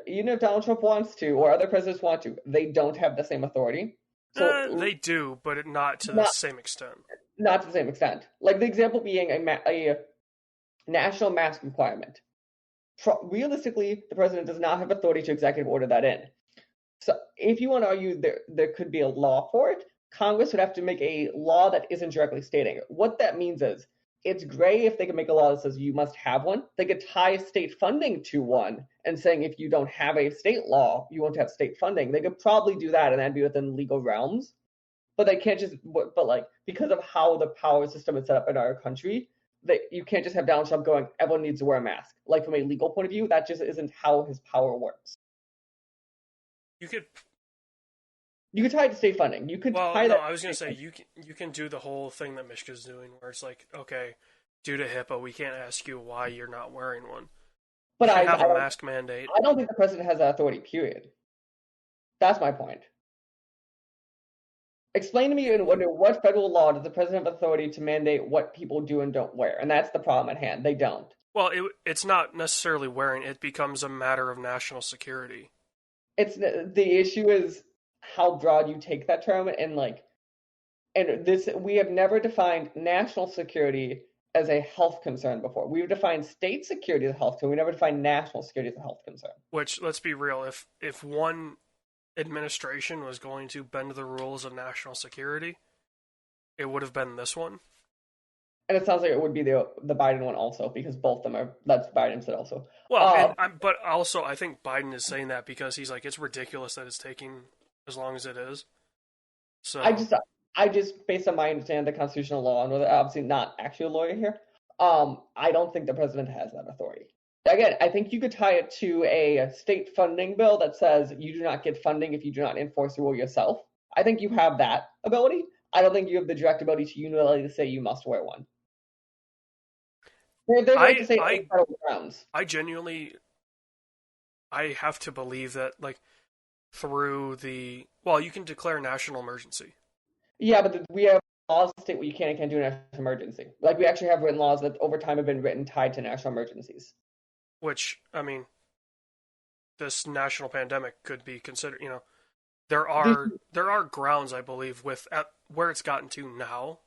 even if Donald Trump wants to or other presidents want to, they don't have the same authority. So They do, but not to the not same extent. not to the same extent. Like the example being a national mask requirement. Realistically, the president does not have authority to executive order that in. So if you want to argue there could be a law for it, Congress would have to make a law that isn't directly stating it. What that means is it's gray if they can make a law that says you must have one. They could tie state funding to one and saying if you don't have a state law, you won't have state funding. They could probably do that and that'd be within legal realms. But they can't just, but like, because of how the power system is set up in our country, that you can't just have Donald Trump going, everyone needs to wear a mask. Like from a legal point of view, that just isn't how his power works. You could You could tie it to state funding. You could Well, tie no, that. I was gonna say you can do the whole thing that Mishka's doing, where it's like, okay, due to HIPAA, we can't ask you why you're not wearing one. You But can have a mask mandate. I don't think the president has that authority. Period. That's my point. Explain to me under what federal law does the president have authority to mandate what people do and don't wear? And that's the problem at hand. They don't. Well, it's not necessarily wearing; it becomes a matter of national security. It's the issue is how broad you take that term and this we have never defined national security as a health concern before. We've defined state security as a health concern. We never defined national security as a health concern. Which, let's be real, if one administration was going to bend the rules of national security, it would have been this one. And it sounds like it would be the Biden one also, because both of them are. That's Biden said also. Well, but also I think Biden is saying that because he's like, it's ridiculous that it's taking as long as it is. So I just based on my understanding of the constitutional law, and obviously not actually a lawyer here, I don't think the president has that authority. Again, I think you could tie it to a state funding bill that says you do not get funding if you do not enforce the rule yourself. I think you have that ability. I don't think you have the direct ability to unilaterally say you must wear one. They're going to say federal grounds. I genuinely, I have to believe that, like, through the well, you can declare national emergency, Yeah, but we have laws that state what you can and can't do in a national emergency. Like we actually have written laws that over time have been written tied to national emergencies. which I mean, this national pandemic could be considered. There are grounds, I believe, with at where it's gotten to now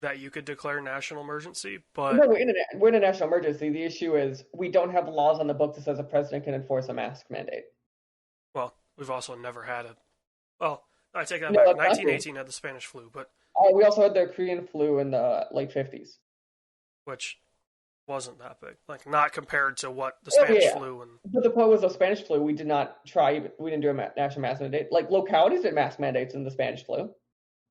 that you could declare national emergency, but No, we're in a national emergency. The issue is we don't have laws on the books that says a president can enforce a mask mandate. well, we've also never had a well. I take that No, back. that's not true. 1918 had the Spanish flu, but We also had the Korean flu in the late 50s. which wasn't that big. Like not compared to what the Oh, yeah, Spanish yeah. flu and But the point was the Spanish flu, we did not try, we didn't do a national mask mandate. Like localities did mask mandates in the Spanish flu,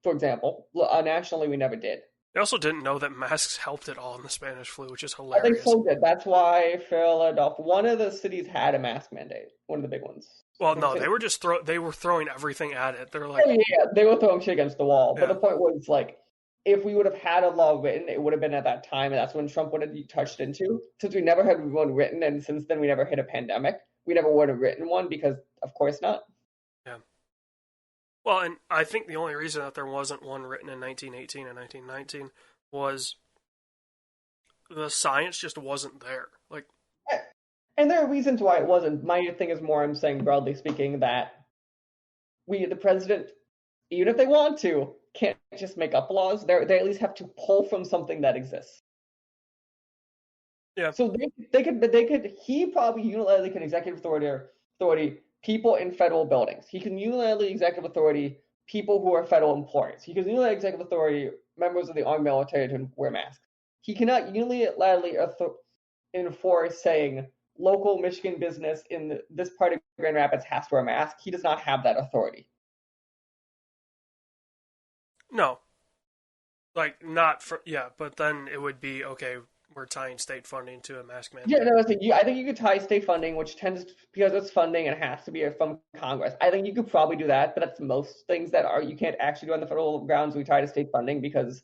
for example. Nationally, we never did. they also didn't know that masks helped at all in the Spanish flu, which is They hilarious. so did. That's why Philadelphia, one of the cities had a mask mandate, one of the big ones. Well, Which no, city? they were just they were throwing everything at it. They're Oh, like, yeah, they were throwing shit against the wall. But yeah, the point was, like, if we would have had a law written, it would have been at that time, and that's when Trump would have touched into. Since we never had one written, and since then we never hit a pandemic, we never would have written one because, of course, not. yeah. Well, and I think the only reason that there wasn't one written in 1918 and 1919 was the science just wasn't there. Like, And there are reasons why it wasn't. My thing is more, I'm saying broadly speaking, that the president, even if they want to, can't just make up laws. They at least have to pull from something that exists. yeah, So he probably unilaterally can executive authority people in federal buildings. He can unilaterally executive authority people who are federal employees. He can unilaterally executive authority members of the armed military to wear masks. He cannot unilaterally enforce saying local Michigan business in this part of Grand Rapids has to wear a mask. He does not have that authority. no, like not for yeah, but then it would be okay. We're tying state funding to a mask Yeah, mandate. no, I think you could tie state funding, which tends because it's funding and has to be from Congress. I think you could probably do that, but that's most things that are you can't actually do on the federal grounds. We tie to state funding because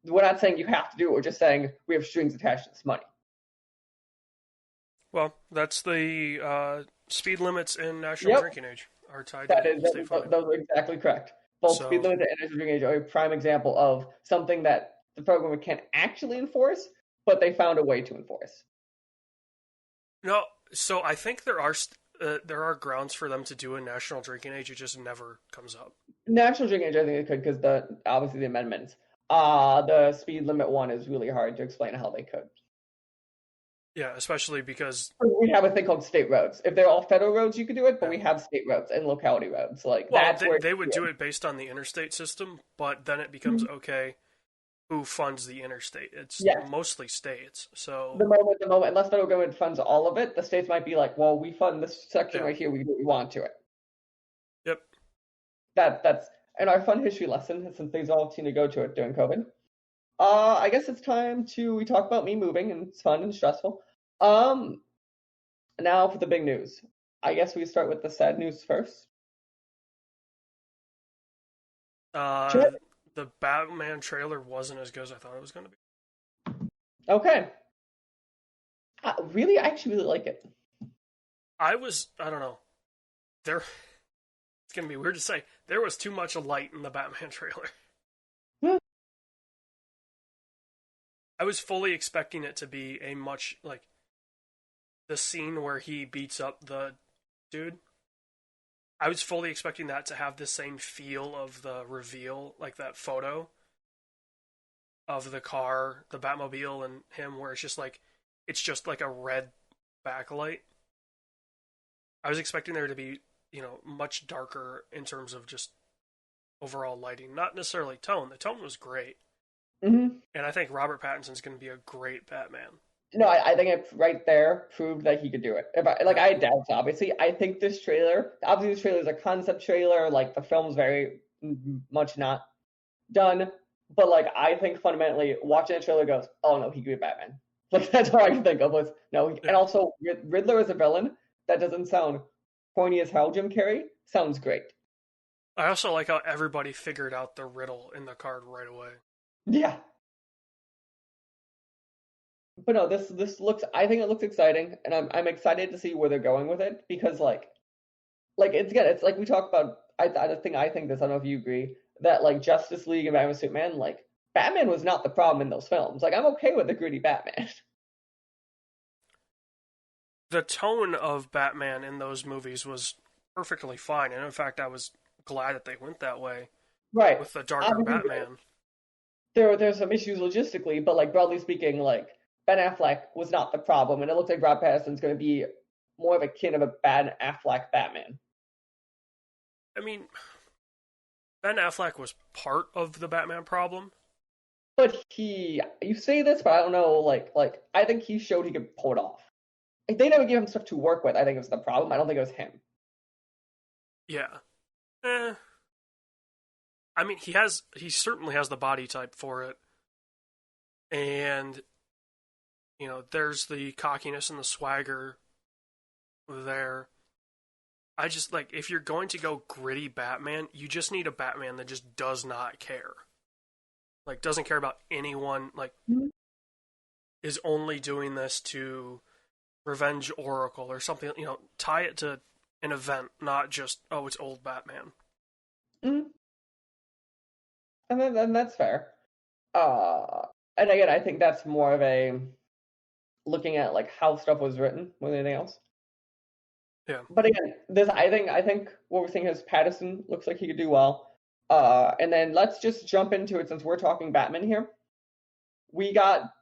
we're not saying you have to do it. We're just saying we have strings attached to this money. Well, that's the speed limits in national Yep, drinking age are tied that to is state funding. those are exactly correct. Both speed So limit and energy drinking age are a prime example of something that the federal government can't actually enforce, but they found a way to enforce. no, so I think there are grounds for them to do a national drinking age. It just never comes up. National drinking age, I think they could because obviously the amendments. The speed limit one is really hard to explain how they could. Yeah, especially because We have a thing called state roads. If they're all federal roads, you could do it, but yeah. we have state roads and locality roads. Like Well, that's where they would do it based on the interstate system, but then it becomes okay. Who funds the interstate? It's yes. mostly states. The So moment, unless federal government funds all of it, the states might be like, well, we fund this section yeah, right here. We do what we want to it. yep. That's in our fun history lesson since these all seem to go to it during COVID. I guess it's time we talk about me moving and it's fun and stressful. Um, Now for the big news. I guess we start with the sad news first. Uh, Sure. the Batman trailer wasn't as good as I thought it was going to be. Okay. Really, I actually really like it. I don't know. There, it's going to be weird to say. There was too much light in the Batman trailer. Yeah. I was fully expecting it to be a much like the scene where he beats up the dude. I was fully expecting that to have the same feel of the reveal, like that photo of the car, the Batmobile, and him, where it's just like a red backlight. I was expecting there to be, much darker in terms of just overall lighting, not necessarily tone. The tone was great, Mm-hmm. and I think Robert Pattinson's going to be a great Batman. No, I think it right there proved that he could do it. Yeah. I had doubts, obviously. I think this trailer, obviously, this trailer is a concept trailer. Like the film's very much not done, but like I think fundamentally, watching the trailer goes, oh no, he could be Batman. Like that's all I can think of was no. Yeah. And also Riddler as a villain that doesn't sound corny as hell. Jim Carrey sounds great. I also like how everybody figured out the riddle in the card right away. Yeah. But no, this looks. I think it looks exciting, and I'm excited to see where they're going with it because like like it's like we talk about. I think this. I don't know if you agree that like Justice League and Batman Superman, like Batman was not the problem in those films. Like I'm okay with the gritty Batman. The tone of Batman in those movies was perfectly fine, and in fact, I was glad that they went that way Right. with the darker Obviously, Batman. there's some issues logistically, but like broadly speaking, like Ben Affleck was not the problem, and it looks like Rob Pattinson's going to be more of a kin of a Ben Affleck Batman. I mean, Ben Affleck was part of the Batman problem. But you say this, but I don't know. Like I think he showed he could pull it off. Like, they never gave him stuff to work with. I think it was the problem. I don't think it was him. Yeah. Eh. I mean, he certainly has the body type for it, and there's the cockiness and the swagger there. I just like if you're going to go gritty Batman, you just need a Batman that just does not care. Like doesn't care about anyone, like is only doing this to revenge Oracle or something, tie it to an event, not just it's old Batman. Mm-hmm. And that's fair. And again, I think that's more of a looking at like how stuff was written more than anything else. Yeah. But again, I think what we're seeing is Pattinson looks like he could do well. And then let's just jump into it since we're talking Batman here. We got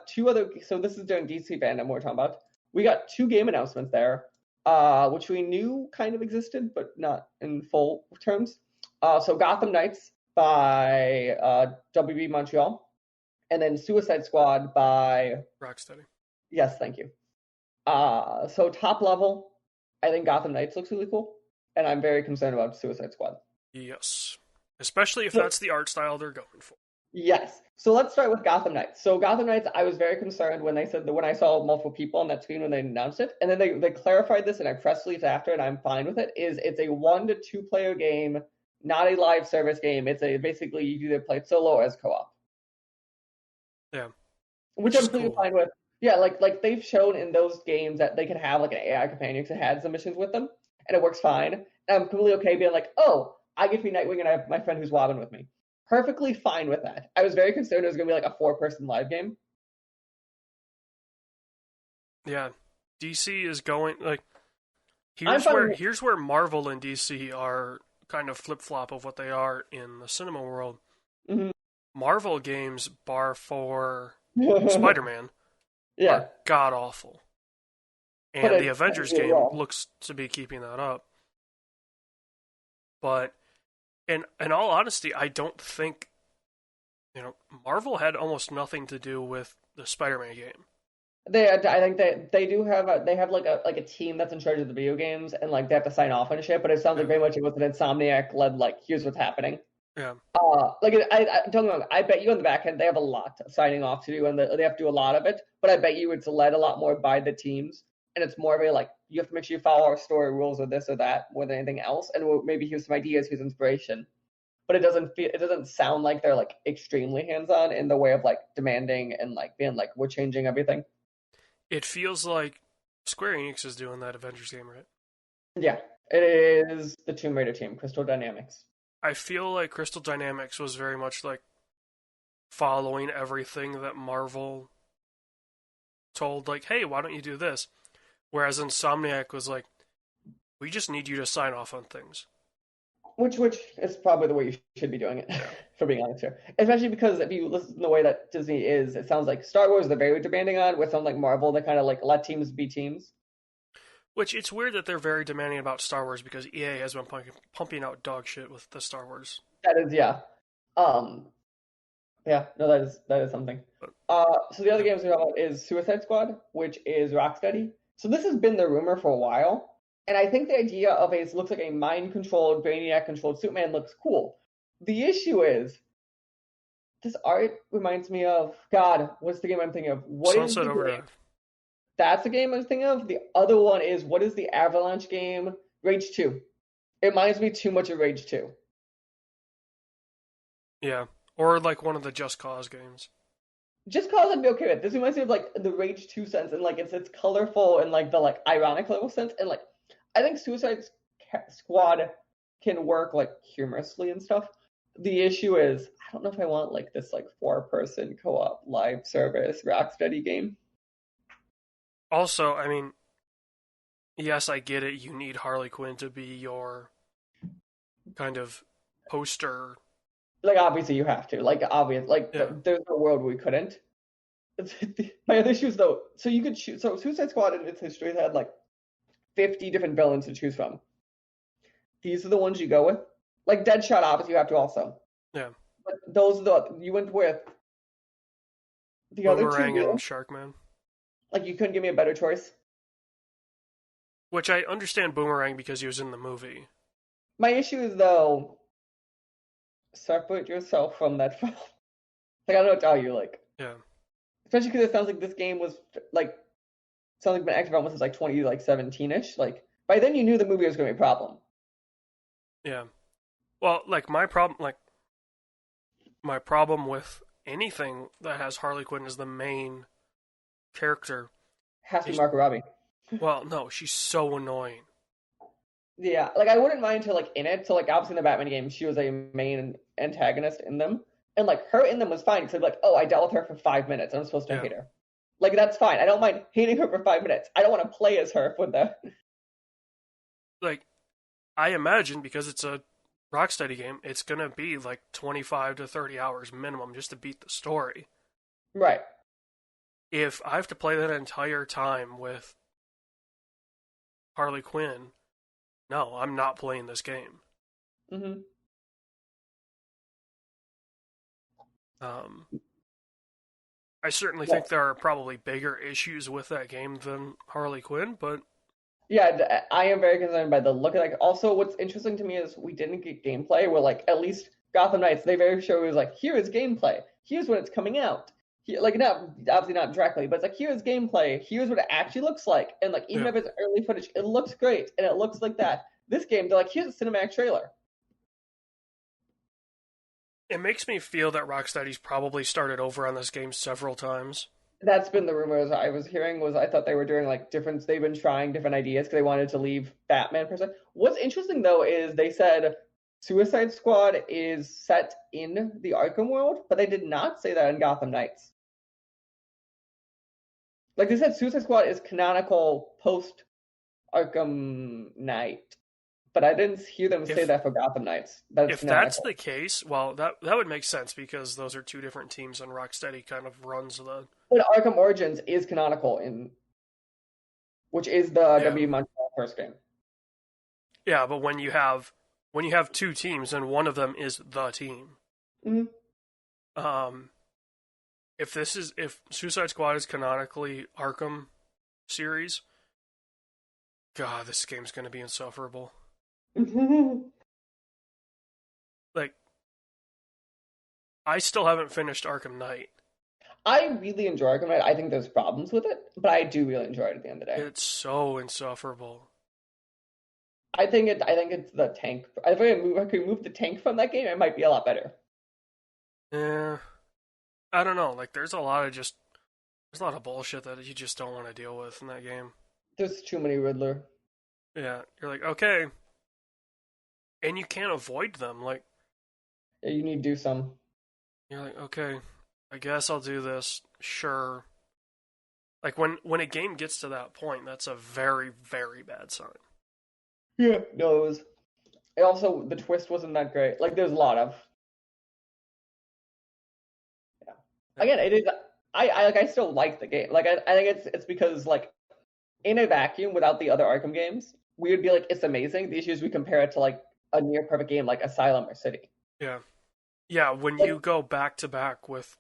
two other. So this is during DC fandom we're talking about. We got two game announcements there, which we knew kind of existed, but not in full terms. So Gotham Knights by WB Montreal, and then Suicide Squad by Rocksteady. Yes, thank you. So top level, I think Gotham Knights looks really cool, and I'm very concerned about Suicide Squad. Yes, especially if that's the art style they're going for. Yes. So let's start with Gotham Knights. So Gotham Knights, I was very concerned when they said that when I saw multiple people on that screen when they announced it, and then they clarified this in a press release after, and I'm fine with it. It's a 1 to 2 player game, not a live service game. It's basically you either play solo or as co-op. Yeah. Which I'm completely fine with. Yeah, like they've shown in those games that they can have like an AI companion because it had some missions with them, and it works fine. And I'm completely okay being like, oh, I get to be Nightwing and I have my friend who's Robin with me. Perfectly fine with that. I was very concerned it was going to be like a 4-person live game. Yeah, DC is going like here's where Marvel and DC are kind of flip flop of what they are in the cinema world. Mm-hmm. Marvel games, bar for Spider-Man, are god awful, and the Avengers game looks to be keeping that up. But in all honesty, I don't think Marvel had almost nothing to do with the Spider-Man game. I think they do have they have like a team that's in charge of the video games and like they have to sign off on shit. But it sounds like very much it was an Insomniac led like here's what's happening. Yeah. Like I don't know. I bet you on the back end they have a lot of signing off to do and they have to do a lot of it. But I bet you it's led a lot more by the teams and it's more of a like you have to make sure you follow our story rules or this or that more than anything else. And we'll maybe here's some ideas, here's inspiration. But it doesn't sound like they're like extremely hands on in the way of like demanding and like being like we're changing everything. It feels like Square Enix is doing that Avengers game, right? Yeah, it is the Tomb Raider team, Crystal Dynamics. I feel like Crystal Dynamics was very much like following everything that Marvel told, like, hey, why don't you do this? Whereas Insomniac was like, we just need you to sign off on things. Which is probably the way you should be doing it, for being honest here. Especially because if you listen to the way that Disney is, it sounds like Star Wars they're very demanding on, with something like Marvel they kind of like let teams be teams. Which it's weird that they're very demanding about Star Wars because EA has been pumping out dog shit with the Star Wars. That is, yeah. Yeah, no, that is something. So the other games we have is Suicide Squad, which is Rocksteady. So this has been the rumor for a while. And I think the idea of it looks like a mind-controlled, Brainiac-controlled Superman looks cool. The issue is, this art reminds me of, God, what's the game I'm thinking of? Sunset Overdrive. That's the game I'm thinking of. The other one is, what is the Avalanche game? Rage 2. It reminds me too much of Rage 2. Yeah, or like one of the Just Cause games. Just Cause I'd be okay with. This reminds me of like the Rage 2 sense, and like it's colorful and like the like ironic level sense, and like I think Suicide Squad can work like humorously and stuff. The issue is I don't know if I want like this like 4-person co-op live service Rocksteady game. Also, I mean, yes, I get it. You need Harley Quinn to be your kind of poster. Like obviously you have to. Like obvious. Like Yeah. there's no world we couldn't. My other issues though. So you could choose. So Suicide Squad in its history had like 50 different villains to choose from. These are the ones you go with. Like Deadshot, obviously you have to also. Yeah. But those are the you went with the other two Boomerang and villains. Sharkman. Like you couldn't give me a better choice. Which I understand Boomerang because he was in the movie. My issue is though, separate yourself from that film. Like I don't know what to tell you. Like Yeah. especially because it sounds like this game was like sounds like been active almost since like 2017-ish. Like by then you knew the movie was going to be a problem. Yeah. Well, like my problem with anything that has Harley Quinn as the main character Has to be is, Margot Robbie. well, no, she's so annoying. Yeah, like I wouldn't mind her like in it. So like obviously in the Batman game, she was a main antagonist in them, and like her in them was fine. So like, oh, I dealt with her for 5 minutes. I'm supposed to Yeah. hate her. Like that's fine. I don't mind hating her for 5 minutes. I don't want to play as her for the. Like, I imagine because it's a Rocksteady game, it's gonna be like 25 to 30 hours minimum just to beat the story. Right. If I have to play that entire time with Harley Quinn, no, I'm not playing this game. Mm-hmm. I certainly Yeah. think there are probably bigger issues with that game than Harley Quinn, but Yeah, I am very concerned by the look of like. Also, what's interesting to me is we didn't get gameplay. Where like at least Gotham Knights, they very sure it was like here is gameplay. Here's when it's coming out. Like not obviously not directly, but it's like here's gameplay. Here's what it actually looks like. And like even yeah. if it's early footage, it looks great and it looks like that. This game, they're like here's a cinematic trailer. It makes me feel that Rocksteady's probably started over on this game several times. That's been the rumors I was hearing. Was I thought they were doing like different. They've been trying different ideas because they wanted to leave Batman per se. What's interesting though is they said Suicide Squad is set in the Arkham world, but they did not say that in Gotham Knights. Like they said, Suicide Squad is canonical post Arkham Knight, but I didn't hear them say If that for Gotham Knights. That's if that's canonical. the case, well, that would make sense because those are two different teams, and Rocksteady kind of runs the But Arkham Origins is canonical in, which is the yeah. W Montreal first game. Yeah, but when you have two teams and one of them is the team, Mm-hmm. if Suicide Squad is canonically Arkham series, God, this game's gonna be insufferable. Like, I still haven't finished Arkham Knight. I really enjoy Arkham Knight. I think there's problems with it, but I do really enjoy it at the end of the day. It's so insufferable. I think it's the tank. If I could move the tank from that game, it might be a lot better. Yeah, I don't know. Like, there's a lot of bullshit that you just don't want to deal with in that game. There's too many Riddler. Yeah, you're like, okay, and you can't avoid them. Like, Yeah, you need to do some. you're like, okay, I guess I'll do this. Sure. Like when a game gets to that point, that's a very, very bad sign. Yeah. No, it was. It also, the twist wasn't that great. Like, there's a lot of. Yeah. Again, it is. I still like the game. Like, I think it's because like in a vacuum without the other Arkham games, we would be like it's amazing. The issue is we compare it to like a near perfect game like Asylum or City. Yeah. Yeah, when Like, you go back to back with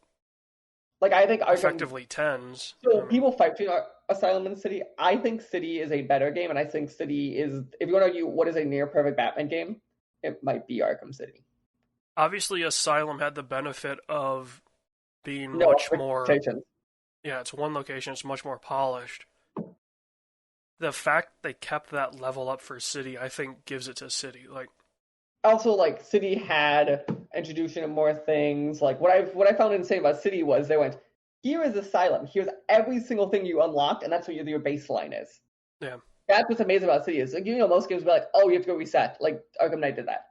like I think Arkham. effectively tens. So people fight between Asylum and City. I think City is a better game, and I think City is. If you want to argue what is a near perfect Batman game, it might be Arkham City. Obviously, Asylum had the benefit of being No much more. expectations. Yeah, it's one location. It's much more polished. The fact they kept that level up for City, I think, gives it to City. Like, Also, like City had introduction of more things. Like what I found insane about City was they went, here is Asylum. Here's every single thing you unlock, and that's what your baseline is. yeah, That's what's amazing about City is, like, most games will be like, oh, you have to go reset. Like Arkham Knight did that.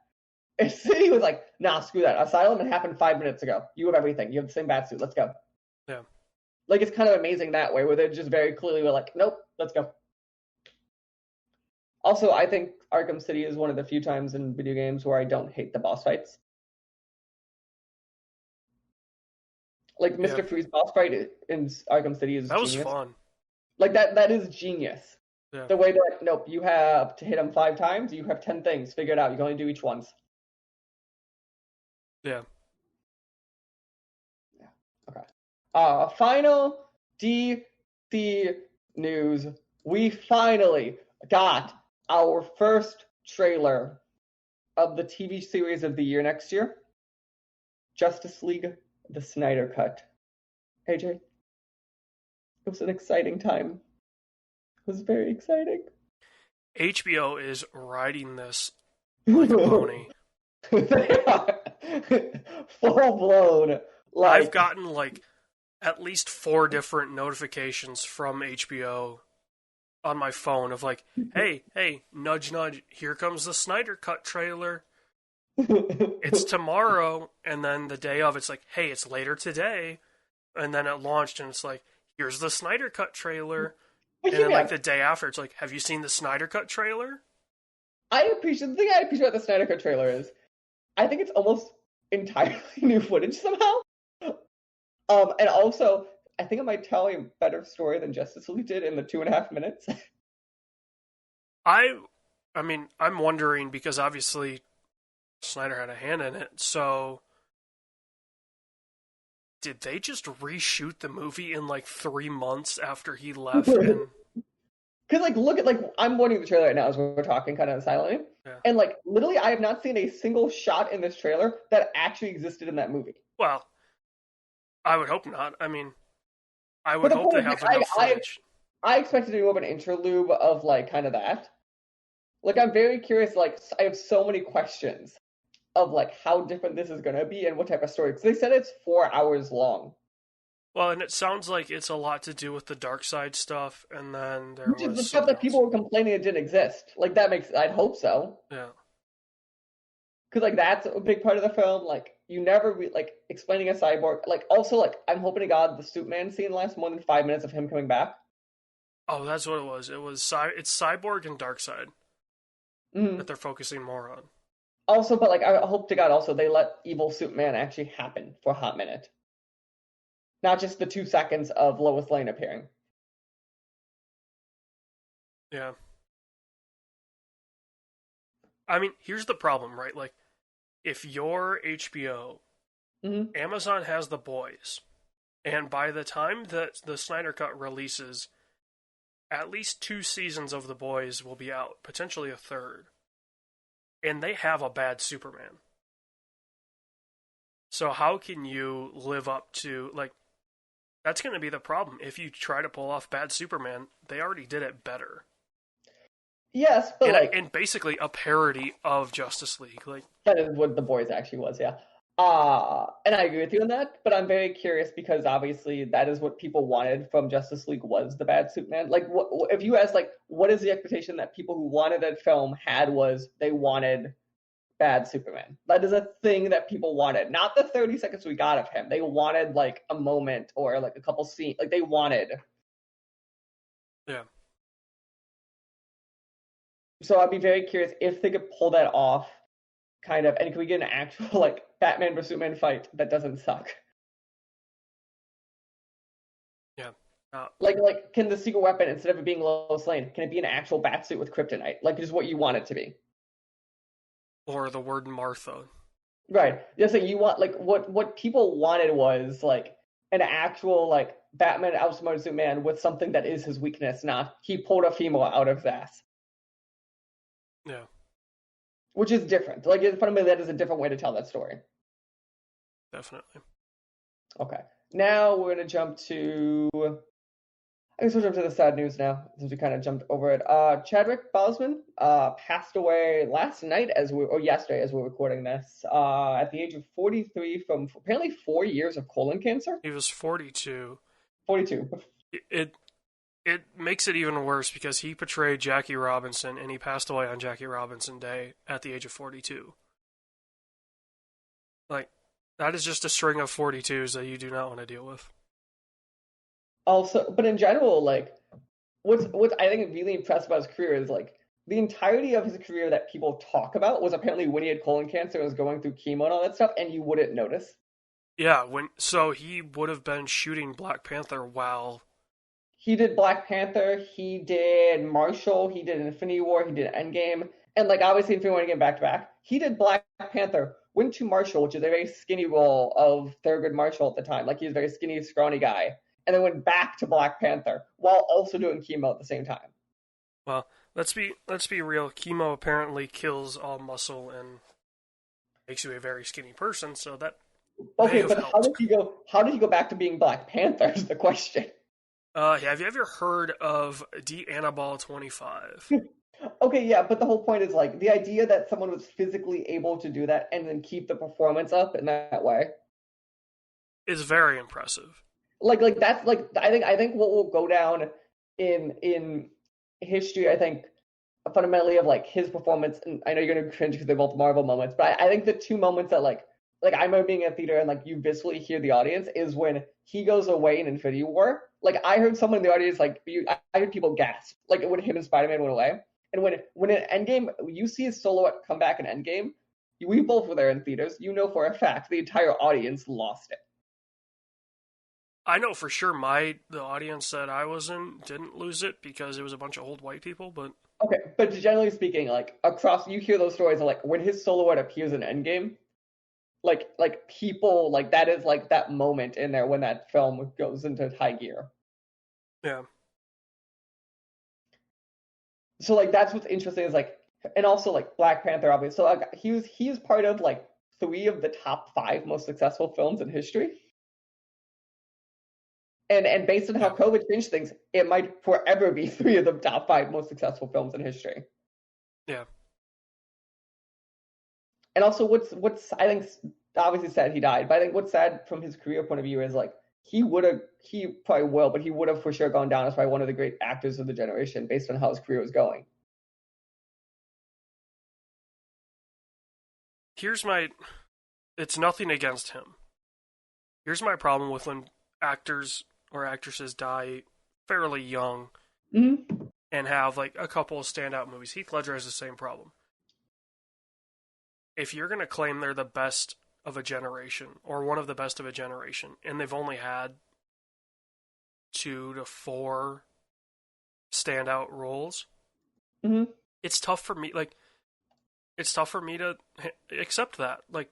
And City was like, nah, screw that. Asylum, it happened 5 minutes ago. You have everything. You have the same batsuit. Let's go. Yeah. Like, it's kind of amazing that way, where they're just very clearly were like, nope, let's go. Also, I think Arkham City is one of the few times in video games where I don't hate the boss fights. Like Mr. Yeah. Freeze boss fight in Arkham City is That was genius. fun. Like that is genius. Yeah. The way they're like, nope, you have to hit him 5 times. You have 10 things. Figure it out. You can only do each once. Yeah. Okay. Final DC news. We finally got our first trailer of the TV series of the year next year. Justice League, the Snyder Cut. AJ, it was an exciting time. It was very exciting. HBO is riding this like a pony. They are full blown. Like, I've gotten like at least 4 different notifications from HBO on my phone of like, hey, nudge, nudge, here comes the Snyder Cut trailer. It's tomorrow, and then the day of, it's like, hey, it's later today, and then it launched, and it's like, here's the Snyder Cut trailer, and then like the day after, it's like, have you seen the Snyder Cut trailer? The thing I appreciate about the Snyder Cut trailer is, I think it's almost entirely new footage somehow. And also, I think it might tell a better story than Justice League did in the 2.5 minutes. I mean, I'm wondering, because obviously Snyder had a hand in it, so did they just reshoot the movie in like 3 months after he left? And because like, look at, like, I'm watching the trailer right now as we're talking kind of silently, yeah. And like, literally, I have not seen a single shot in this trailer that actually existed in that movie. Well, I would hope not. I mean, I would hope they have enough footage. I expected to do more of an interlude of like kind of that. Like, I'm very curious. Like, I have so many questions of like how different this is going to be and what type of story. Because they said it's 4 hours long. Well, and it sounds like it's a lot to do with the dark side stuff, and then there Which is was the stuff that people were complaining it didn't exist. Like, that makes, I'd hope so. Yeah. Because like that's a big part of the film. Like, you never like explaining a cyborg. Like, also, like, I'm hoping to God the Superman scene lasts more than 5 minutes of him coming back. Oh, that's what it was. It's Cyborg and Darkseid that they're focusing more on. Also, but like, I hope to God also they let evil Superman actually happen for a hot minute. Not just the 2 seconds of Lois Lane appearing. Yeah. I mean, here's the problem, right? Like, if you're HBO, Amazon has The Boys, and by the time that the Snyder Cut releases, at least 2 seasons of The Boys will be out, potentially a third. And they have a bad Superman. So how can you live up to, like, that's going to be the problem. If you try to pull off bad Superman, they already did it better. Yes, but and basically a parody of Justice League. Like, that is what The Boys actually was, yeah. And I agree with you on that, but I'm very curious because obviously that is what people wanted from Justice League was the bad Superman. Like, if you ask, like, what is the expectation that people who wanted that film had was they wanted bad Superman. That is a thing that people wanted. Not the 30 seconds we got of him. They wanted, like, a moment or, like, a couple scenes. Like, they wanted. Yeah. So I'd be very curious if they could pull that off, kind of, and can we get an actual, like, Batman vs Superman fight that doesn't suck? Yeah. Like, can the secret weapon, instead of it being Lois Lane, can it be an actual batsuit with kryptonite? Like, just what you want it to be. Or the word Martha. Right. Just like you want, like, what people wanted was, like, an actual, like, Batman outsmarted Superman with something that is his weakness, not he pulled a female out of his ass. Yeah. Which is different. Like, fundamentally, that is a different way to tell that story. Definitely. Okay. Now we're going to jump to... I guess we'll jump to the sad news now, since we kind of jumped over it. Chadwick Boseman passed away last night, or yesterday as we're recording this, at the age of 43 from apparently 4 years of colon cancer. He was 42. 42. it makes it even worse because he portrayed Jackie Robinson and he passed away on Jackie Robinson Day at the age of 42. Like, that is just a string of 42s that you do not want to deal with. Also, but in general, like what's I think really impressive about his career is like the entirety of his career that people talk about was apparently when he had colon cancer and was going through chemo and all that stuff, and you wouldn't notice. Yeah, so he would have been shooting Black Panther while. He did Black Panther, he did Marshall, he did Infinity War, he did Endgame, and like obviously Infinity War and Endgame back to back. He did Black Panther, went to Marshall, which is a very skinny role of Thurgood Marshall at the time. Like he was a very skinny, scrawny guy, and then went back to Black Panther while also doing chemo at the same time. Well, let's be real. Chemo apparently kills all muscle and makes you a very skinny person, so that may Okay, have but how helped. did he go? How did he go back to being Black Panther? Is the question. Have you ever heard of D-Anabol 25? Okay, yeah, but the whole point is like the idea that someone was physically able to do that and then keep the performance up in that way. Is very impressive. Like that's like I think what will go down in history, I think fundamentally of like his performance, and I know you're gonna cringe because they're both Marvel moments, but I think the two moments that like I remember being in a theater and like you visibly hear the audience is when he goes away in Infinity War. Like I heard someone in the audience I heard people gasp like when him and Spider-Man went away, and when in Endgame you see his silhouette come back in Endgame, we both were there in theaters. You know for a fact the entire audience lost it. I know for sure the audience that I was in didn't lose it because it was a bunch of old white people, but Okay, but generally speaking, like across, you hear those stories of like when his silhouette appears in Endgame, like people like that is like that moment in there when that film goes into high gear. yeah. So like that's what's interesting is like, and also like Black Panther obviously. So like he was part of like three of the top five most successful films in history. And based on how Yeah. COVID changed things, it might forever be three of the top five most successful films in history. Yeah. And also, what's I think obviously sad he died, but I think what's sad from his career point of view is like he probably will, but he would have for sure gone down as probably one of the great actors of the generation based on how his career was going. Here's my It's nothing against him. Here's my problem with when actors or actresses die fairly young Mm-hmm. and have like a couple of standout movies. Heath Ledger has the same problem. If you're going to claim they're the best of a generation or one of the best of a generation and they've only had 2 to 4 standout roles, Mm-hmm. it's tough for me it's tough for me to accept that. Like,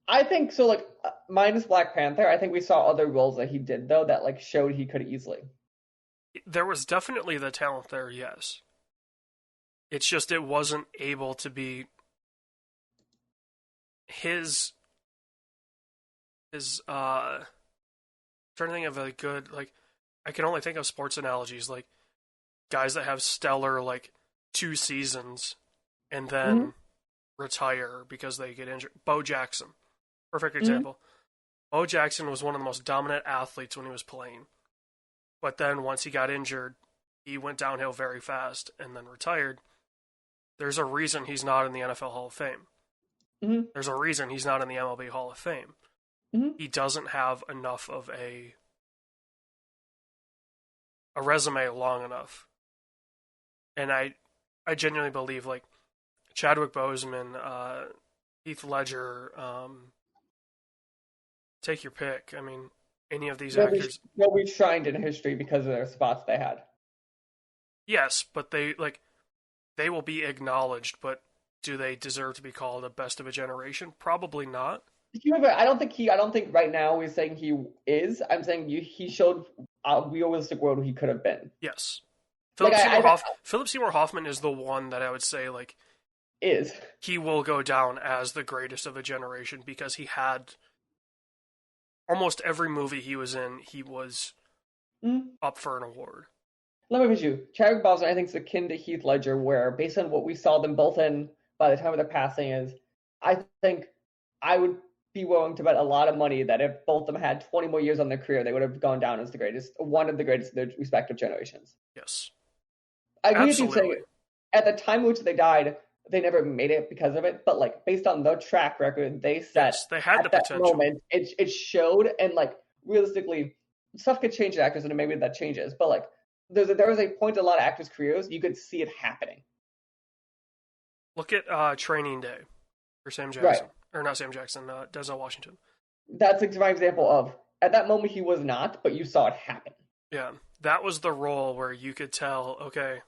I think so. Like minus Black Panther, I think we saw other roles that he did though that like showed he could easily. there was definitely the talent there, yes. It's just it wasn't able to be his trying to think of a good, like, I can only think of sports analogies, like guys that have stellar like 2 seasons and Mm-hmm. then retire because they get injured. Bo Jackson, perfect Mm-hmm. example. Bo Jackson was one of the most dominant athletes when he was playing, but then once he got injured, he went downhill very fast and then retired. There's a reason he's not in the NFL Hall of Fame. Mm-hmm. There's a reason he's not in the MLB Hall of Fame. Mm-hmm. He doesn't have enough of a resume long enough. And I genuinely believe like Chadwick Boseman, Heath Ledger, take your pick. I mean, any of these actors. They'll be shined in history because of their spots they had. Yes, but they will be acknowledged, but do they deserve to be called a best of a generation? Probably not. I don't think right now we're saying he is. I'm saying he showed a realistic world he could have been. Yes. Like Philip Seymour Hoffman is the one that I would say like is. he will go down as the greatest of a generation because he had almost every movie he was in, he was Mm. up for an award. Let me put you. Chadwick Boseman, I think, is akin to Heath Ledger, where based on what we saw them both in by the time of their passing, is I think I would be willing to bet a lot of money that if both of them had 20 more years on their career, they would have gone down as one of the greatest of their respective generations. Yes. I agree with you saying Absolutely. at the time in which they died, they never made it because of it. But like based on the track record they set Yes, they had the at that potential. moment, it showed. And like realistically, stuff could change in actors, and maybe that changes. But like there was a point in a lot of actors' careers you could see it happening. Look at Training Day for Sam Right. Jackson. Or not Sam Jackson, Denzel Washington. That's a prime example of at that moment he was not, but you saw it happen. Yeah. That was the role where you could tell, okay,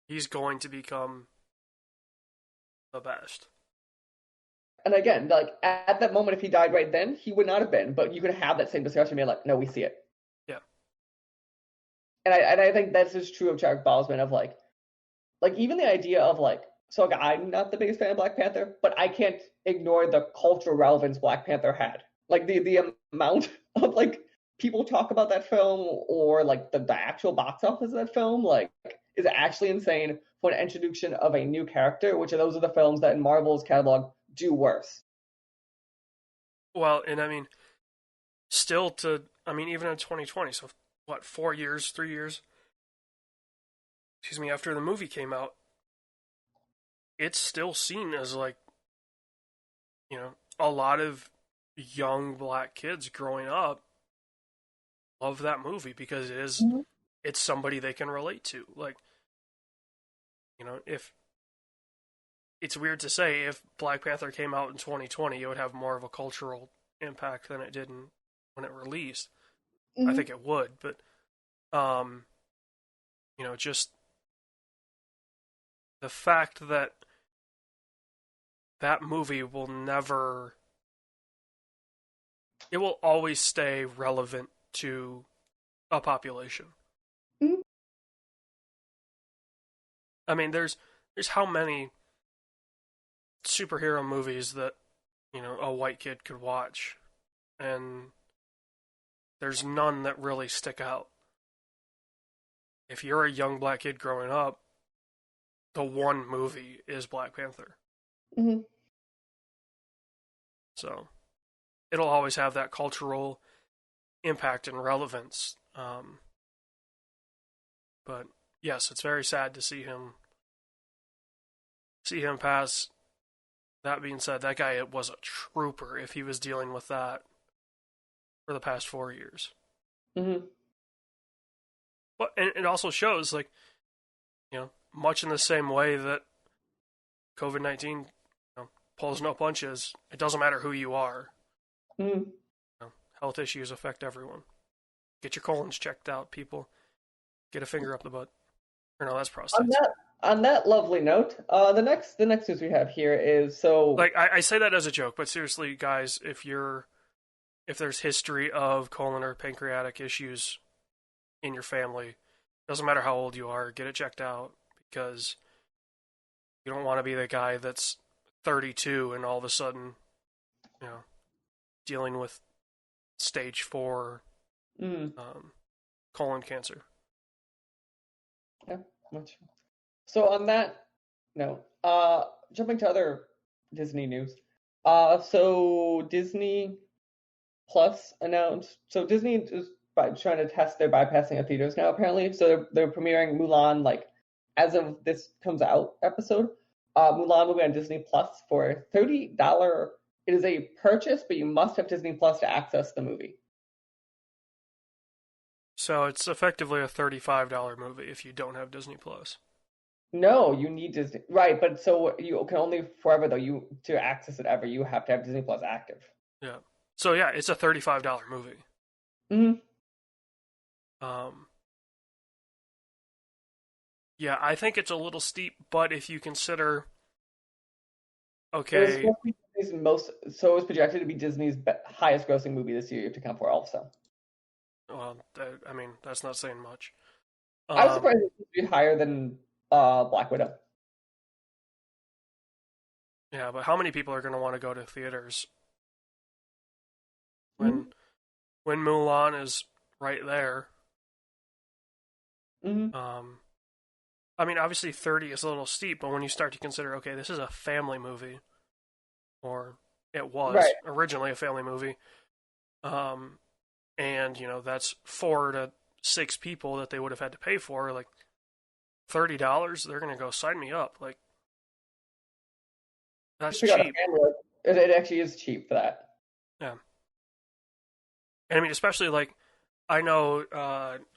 he's going to become the best. And again, like at that moment, if he died right then, he would not have been. But you could have that same discussion, and be like, no, we see it. Yeah. And I think that's just true of Chadwick Boseman of like even the idea of like so like, I'm not the biggest fan of Black Panther, but I can't ignore the cultural relevance Black Panther had. Like the amount of like people talk about that film or like the actual box office of that film like is actually insane for an introduction of a new character, which are those are the films that in Marvel's catalog do worse. Well, and I mean, still even in 2020, so what, 4 years, 3 years, excuse me, after the movie came out, it's still seen as like, a lot of young black kids growing up love that movie because Mm-hmm. it's somebody they can relate to. Like, if it's weird to say if Black Panther came out in 2020, it would have more of a cultural impact than it did when it released. I Mm-hmm. think it would, but um, just the fact that that movie will never, it will always stay relevant to a population. Mm-hmm. I mean, there's how many superhero movies that a white kid could watch, and there's none that really stick out. If you're a young black kid growing up, the one movie is Black Panther. Mm-hmm. So it'll always have that cultural impact and relevance. But yes, it's very sad to see him pass. That being said, that guy was a trooper if he was dealing with that for the past 4 years. Mm-hmm. But and it also shows like much in the same way that COVID-19 pulls no punches. It doesn't matter who you are. Mm-hmm. Health issues affect everyone. Get your colons checked out, people. Get a finger up the butt. Or no, that's On prostates. that lovely note, the next news we have here is so Like I say that as a joke, but seriously, guys, if there's history of colon or pancreatic issues in your family, doesn't matter how old you are, get it checked out because you don't want to be the guy that's 32 and all of a sudden, you know, dealing with stage 4 mm, colon cancer. yeah, much. So on that note, jumping to other Disney news. So Disney Plus announced. So Disney is trying to test their bypassing of theaters now. Apparently, so they're premiering Mulan like as of this comes out episode. Mulan will be on Disney Plus for $30. It is a purchase, but you must have Disney Plus to access the movie. So it's effectively a $35 movie if you don't have Disney Plus. No, you need Disney, right? But so you can only forever though. You to access it ever, you have to have Disney Plus active. Yeah. So yeah, it's a $35 movie. Mm-hmm. Um, yeah, I think it's a little steep, but if you consider, It was okay, supposed to be Disney's most, so it was projected to be Disney's highest grossing movie this year. You have to count for also. well, I mean, that's not saying much. I was Um, surprised it would be higher than Black Widow. yeah, but how many people are going to want to go to theaters Mm-hmm. when Mulan is right there? Mm-hmm. Um, I mean, obviously 30 is a little steep, but when you start to consider, okay, this is a family movie, or It was Right. originally a family movie. Um, and that's 4 to 6 people that they would have had to pay for like $30. They're gonna go sign me up. Like that's If you got a cheap. family, it actually is cheap for that. Yeah, and I mean especially like I know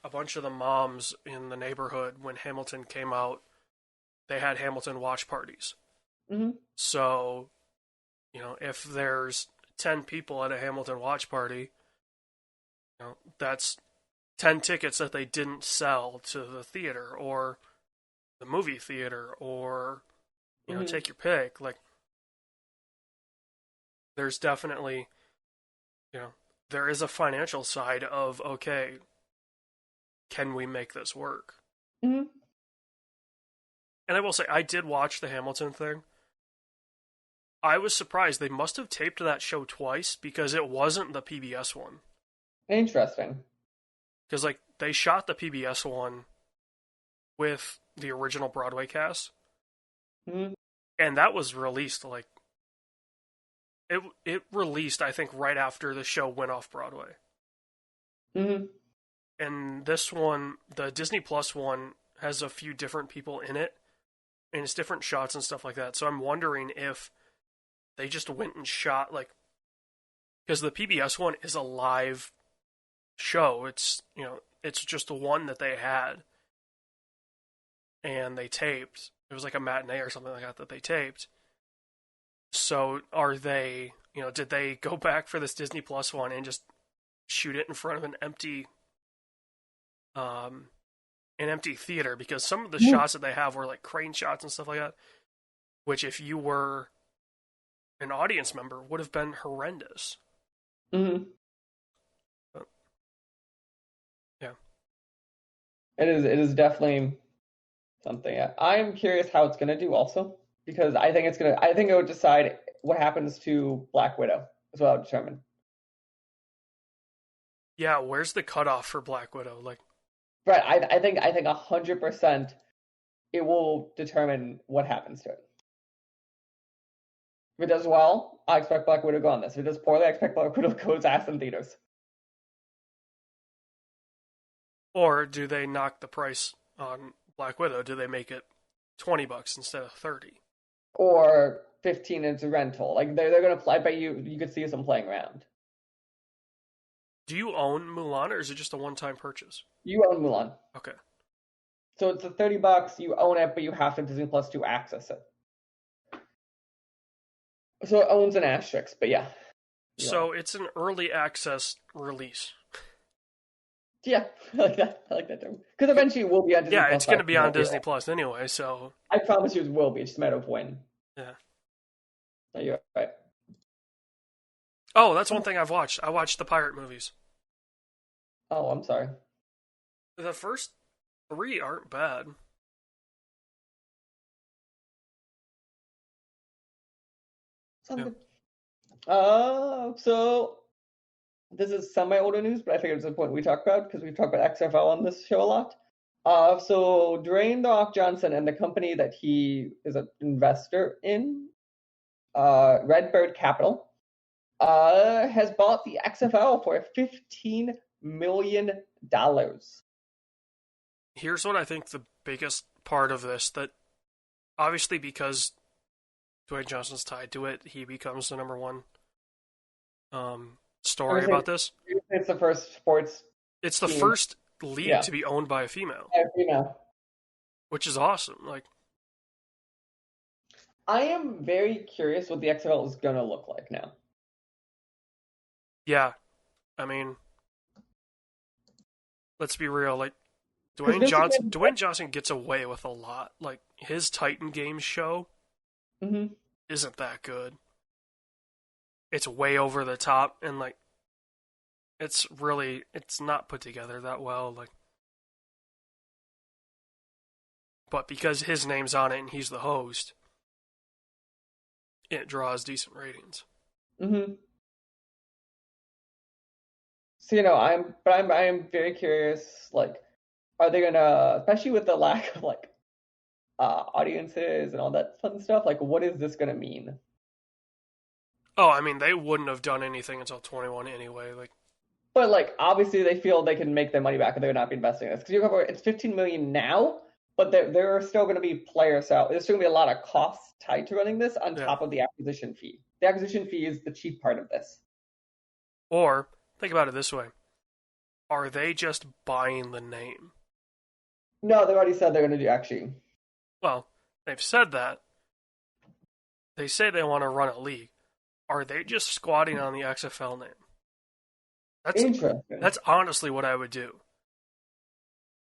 a bunch of the moms in the neighborhood when Hamilton came out, they had Hamilton watch parties. Hmm. So if there's 10 people at a Hamilton watch party, that's 10 tickets that they didn't sell to the theater or the movie theater or Hmm. take your pick. Like there's definitely you know there is a financial side of okay, can we make this work? Hmm. And I will say I did watch the Hamilton thing. I was surprised they must have taped that show twice because it wasn't the PBS one. Interesting. Because like they shot the PBS one with the original Broadway cast, Hmm. and that was released like it released I think right after the show went off Broadway. Hmm. And this one, the Disney Plus one, has a few different people in it, and it's different shots and stuff like that. So I'm wondering if they just went and shot like because the PBS one is a live show. It's it's just the one that they had and they taped. It was like a matinee or something like that they taped. So are they, did they go back for this Disney Plus one and just shoot it in front of um an empty theater? Because some of the shots that they have were like crane shots and stuff like that, which if you were an audience member would have been horrendous. Hmm. But, yeah. It is definitely something. I'm curious how it's gonna do also because I think it would decide what happens to Black Widow as well determine. Yeah, where's the cutoff for Black Widow? Like Right. I think 100% it will determine what happens to it. If it does well, I expect Black Widow to go on this. If it does poorly, I expect Black Widow to go its ass in theaters. or do they knock the price on Black Widow? Do they make it $20 instead of 30? Or 15 into rental. Like they're gonna play, but you could see some playing around. Do you own Mulan or is it just a one-time purchase? You own Mulan. Okay. So it's a $30, you own it, but you have to Disney Plus to access it. So it owns an asterisk, but yeah. You own it. So it's an early access release. Yeah, I like that. I like that term. Because eventually it will be on Disney Yeah, Plus. it's going to be on Won't be Disney Plus anyway, so I promise you it will be. It's just a matter of when. yeah. No, you're right. Oh, that's one thing I've watched. I watched the pirate movies. Oh, I'm sorry. The first 3 aren't bad. Sounds Yeah. good. So this is semi-older news, but I figured it's important we talk about because we've talked about XFL on this show a lot. So Dwayne The Rock Johnson and the company that he is an investor in, Redbird Capital, has bought the XFL for $15 million. Here's what I think the biggest part of this that obviously because Dwayne Johnson's tied to it, he becomes the number one story about this. It's the first sports It's the team. first league Yeah. to be owned by a female, which is awesome. Like, I am very curious what the XFL is gonna look like now. yeah, I mean, let's be real. Like, 'Cause Dwayne Johnson gets away with a lot. Like, his Titan Games show Mhm. isn't that good. It's way over the top, and like, it's not put together that well. Like, but because his name's on it and he's the host, it draws decent ratings. Mhm. So I'm very curious. Like, are they gonna, especially with the lack of like audiences and all that fun stuff? Like, what is this gonna mean? Oh, I mean, they wouldn't have done anything until 21 anyway. Like, But like obviously they feel they can make their money back and they're not be investing in this because you cover it's 15 million now, but there are still going to be player sal. There's still going to be a lot of costs tied to running this on yeah. top of the acquisition fee. The acquisition fee is the cheap part of this. Or think about it this way: are they just buying the name? No, they already said they're going to do actually. Well, they've said that. They say they want to run a league. Are they just squatting on the XFL name? That's Interesting. that's honestly what I would do.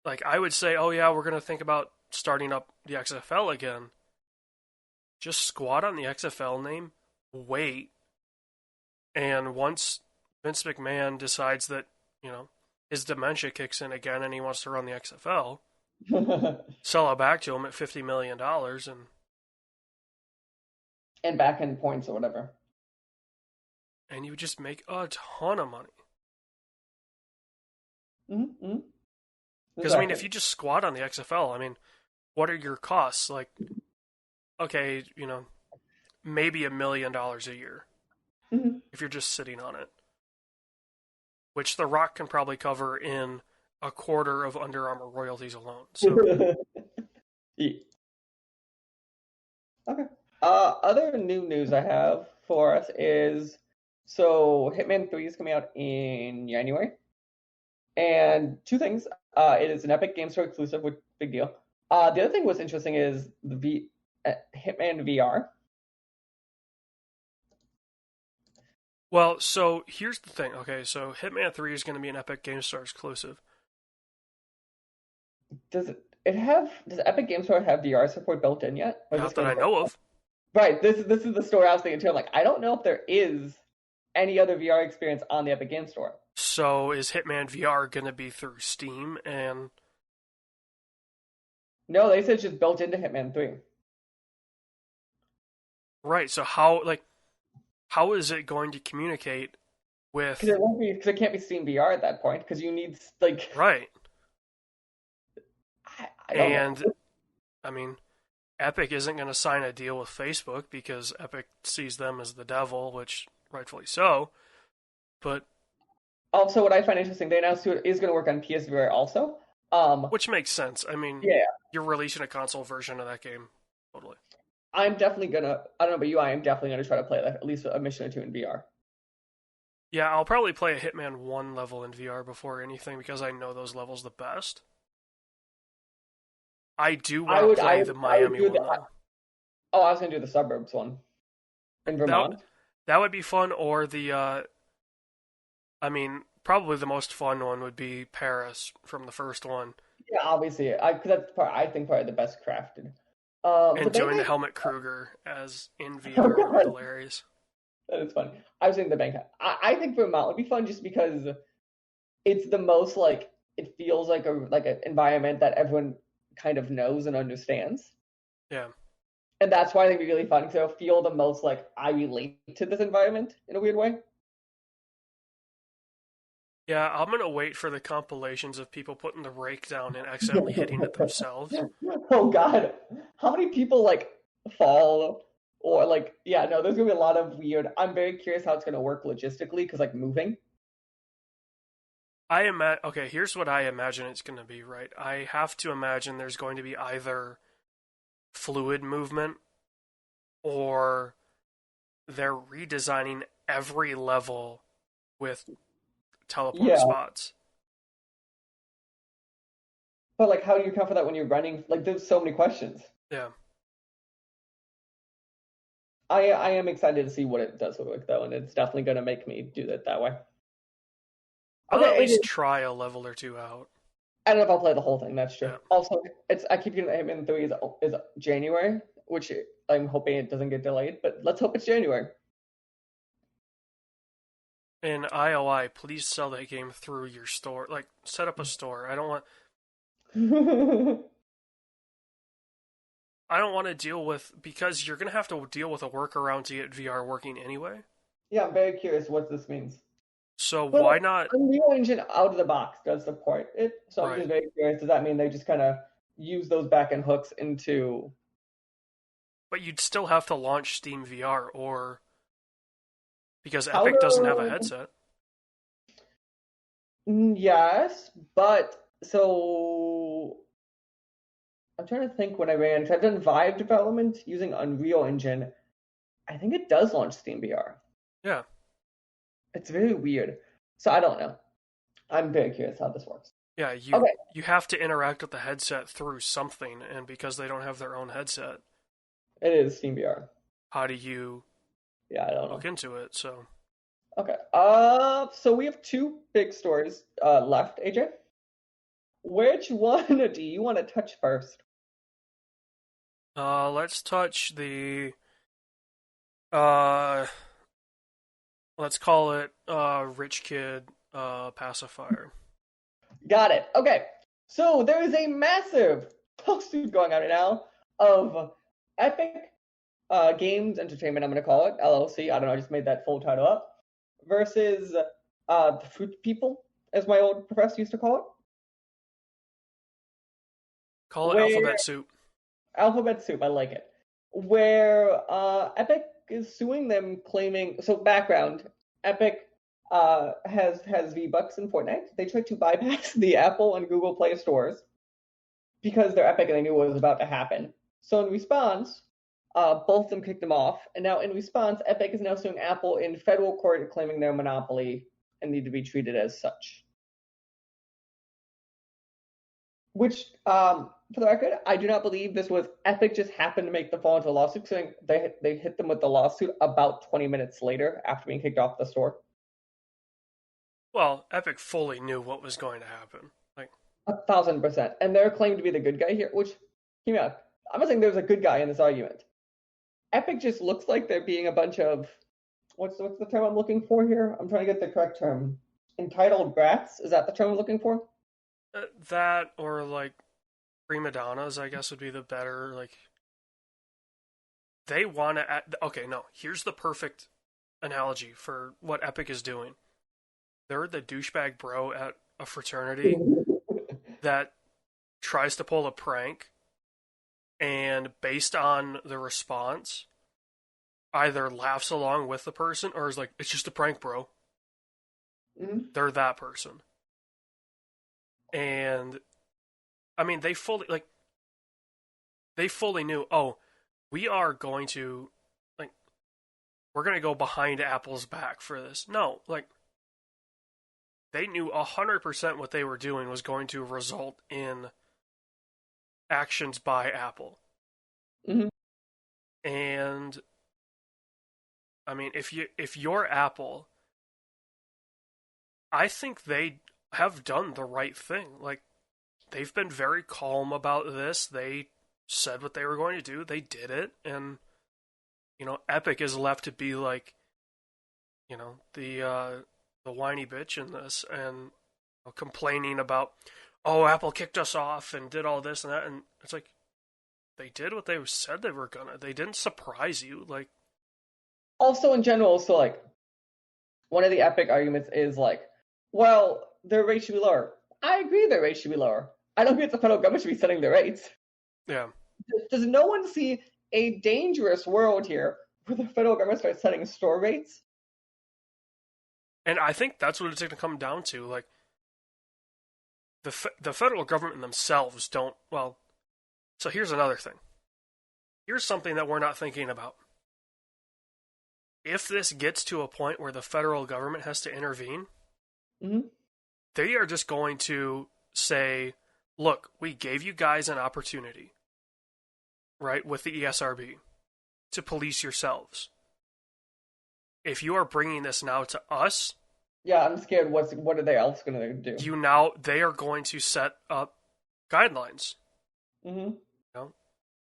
Like I would say, oh yeah, we're gonna think about starting up the XFL again. Just squat on the XFL name, wait, and once Vince McMahon decides that, you know, his dementia kicks in again and he wants to run the XFL, sell it back to him at $50 million And back end points or whatever. and you would just make a ton of money. Mm-hmm. Because I mean, Exactly. if you just squat on the XFL, I mean, what are your costs? Like, okay, maybe $1 million a year Mm-hmm. if you're just sitting on it, which The Rock can probably cover in a quarter of Under Armour royalties alone. So, Yeah. Okay. Other new news I have for us is so Hitman 3 is coming out in January. And two things. It is an Epic Game Store exclusive, which big deal. The other thing was interesting is the Hitman VR. well, so here's the thing. Okay, so Hitman 3 is going to be an Epic Game Store exclusive. Does Epic Game Store have VR support built in yet? Or is this Not that going I to know of. Right, this is the story I was thinking too. I'm like, I don't know if there is any other VR experience on the Epic Game Store. So is Hitman VR going to be through Steam? And No, they said it's just built into Hitman 3. right, so how is it going to communicate Because with it won't be because it can't be Steam VR at that point because you need like right? I don't know. And I mean, Epic isn't going to sign a deal with Facebook because Epic sees them as the devil, which rightfully so. But Also, what I find interesting, they announced it is going to work on PSVR also. which makes sense. I mean, Yeah, you're releasing a console version of that game, totally. I'm definitely gonna. I don't know about you. I am definitely gonna try to play like at least a mission or two in VR. Yeah, I'll probably play a Hitman 1 level in VR before anything because I know those levels the best. I do I want would. to play the I would Miami do one the. though. Oh, I was gonna do the suburbs one in That Vermont. that would be fun. Or the I mean, probably the most fun one would be Paris from the first one, Yeah, obviously, I because that's part. I think probably the best crafted. The and doing the Bangkok. Helmet Kruger as in Oh VR would be God, hilarious. that is fun. I was thinking the Bangkok. I think Vermont would be fun just because it's the most like it feels like an environment that everyone kind of knows and understands. Yeah, And that's why I think it'd be really fun because it'll feel the most like I relate to this environment in a weird way. yeah. I'm gonna wait for the compilations of people putting the rake down and accidentally hitting it themselves. Oh God, how many people like fall or like yeah no? There's gonna be a lot of weird. I'm very curious how it's gonna work logistically because like moving. Okay, here's what I imagine it's gonna be. Right, I have to imagine there's going to be either fluid movement or they're redesigning every level with teleport Yeah, spots. but like how do you account for that when you're running? Like there's so many questions. Yeah. I am excited to see what it does look like though, and it's definitely gonna make me do that way. I'll at Okay, least AJ, try a level or two out. I don't know if I'll play the whole thing. That's true. Yeah. Also, it's I keep getting Hitman 3 is January, which I'm hoping it doesn't get delayed. But let's hope it's January. In IOI, please sell that game through your store. Like, set up a store. Yeah, I don't want to deal with because you're gonna have to deal with a workaround to get VR working anyway. I'm very curious what this means. So But why not? Unreal Engine out of the box does support it, so I'm Right. just very curious. Does that mean they just kind of use those backend hooks into? But you'd still have to launch Steam VR or because How Epic doesn't have a do... headset. Yes, but so I'm trying to think when I ran. 'Cause I've done Vive development using Unreal Engine. I think it does launch Steam VR. Yeah, It's very weird. So I don't know. I'm very curious how this works. yeah. You Okay, you have to interact with the headset through something, and because they don't have their own headset, it is Steam VR. how do you Yeah, I don't look know. into it? So, Okay. So we have two big stories left, AJ. Which one do you want to touch first? let's touch the uh, let's call it rich kid pacifier. Got it. Okay. So there is a massive lawsuit going on right now of Epic Games Entertainment, I'm going to call it, LLC. I don't know, I just made that full title up. Versus the Fruit People, as my old professor used to call it. Call it Where alphabet soup. Alphabet Soup, I like it. Where Epic is suing them, claiming. So background: Epic has V-Bucks in Fortnite. They tried to bypass the Apple and Google Play stores because they're Epic and they knew what was about to happen. So in response, both of them kicked them off, and now in response, Epic is now suing Apple in federal court, claiming their monopoly and need to be treated as such. Which, for the record, I do not believe this was Epic just happened to make the fall into a lawsuit, saying they hit them with the lawsuit about 20 minutes later after being kicked off the store. Well, Epic fully knew what was going to happen. Like, 1,000%. And they're claimed to be the good guy here, which, hear me out. I'm not saying there's a good guy in this argument. Epic just looks like they're being a bunch of, what's the term I'm looking for here? I'm trying to get the correct term. Entitled brats? Is that the term I'm looking for? that or like prima donnas, I guess would be the better. Like, they want to. Okay, no. Here's the perfect analogy for what Epic is doing. They're the douchebag bro at a fraternity that tries to pull a prank, and based on the response, either laughs along with the person or is like, "It's just a prank, bro." Mm-hmm. They're that person, and I mean, they fully knew. Oh, we are going to like we're going to go behind Apple's back for this. No, like they knew 100% what they were doing was going to result in actions by Apple. Mm-hmm. And I mean, if you're Apple, I think they have done the right thing. Like, they've been very calm about this. They said what they were going to do. They did it, and Epic is left to be like, the whiny bitch in this, and complaining about, oh, Apple kicked us off and did all this and that, and it's like they did what they said they were gonna. They didn't surprise you, like. Also, in general, so like one of the Epic arguments is like, well, their rate should be lower. I agree their rate should be lower. I don't think the federal government should be setting their rates. Yeah. Does no one see a dangerous world here where the federal government starts setting store rates? And I think that's what it's going to come down to. Like, the federal government themselves don't. Well, so here's another thing. Here's something that we're not thinking about. If this gets to a point where the federal government has to intervene, mm-hmm. they are just going to say, look, we gave you guys an opportunity, right, with the ESRB to police yourselves. If you are bringing this now to us, yeah, I'm scared. What are they else going to do? They are going to set up guidelines. Mm-hmm.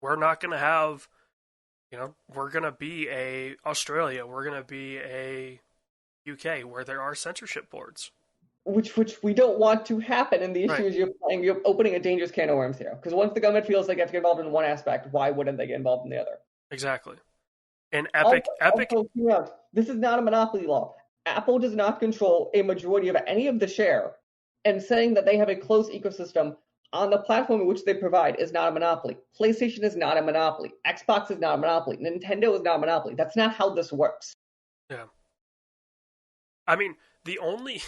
We're not going to have, we're going to be a Australia, we're going to be a UK where there are censorship boards. Which we don't want to happen. And the issue Right. is you're opening a dangerous can of worms here. Because once the government feels like they have to get involved in one aspect, why wouldn't they get involved in the other? Exactly. And Epic. Also, this is not a monopoly law. Apple does not control a majority of any of the share, and saying that they have a closed ecosystem on the platform in which they provide is not a monopoly. PlayStation is not a monopoly. Xbox is not a monopoly. Nintendo is not a monopoly. That's not how this works. Yeah. I mean, the only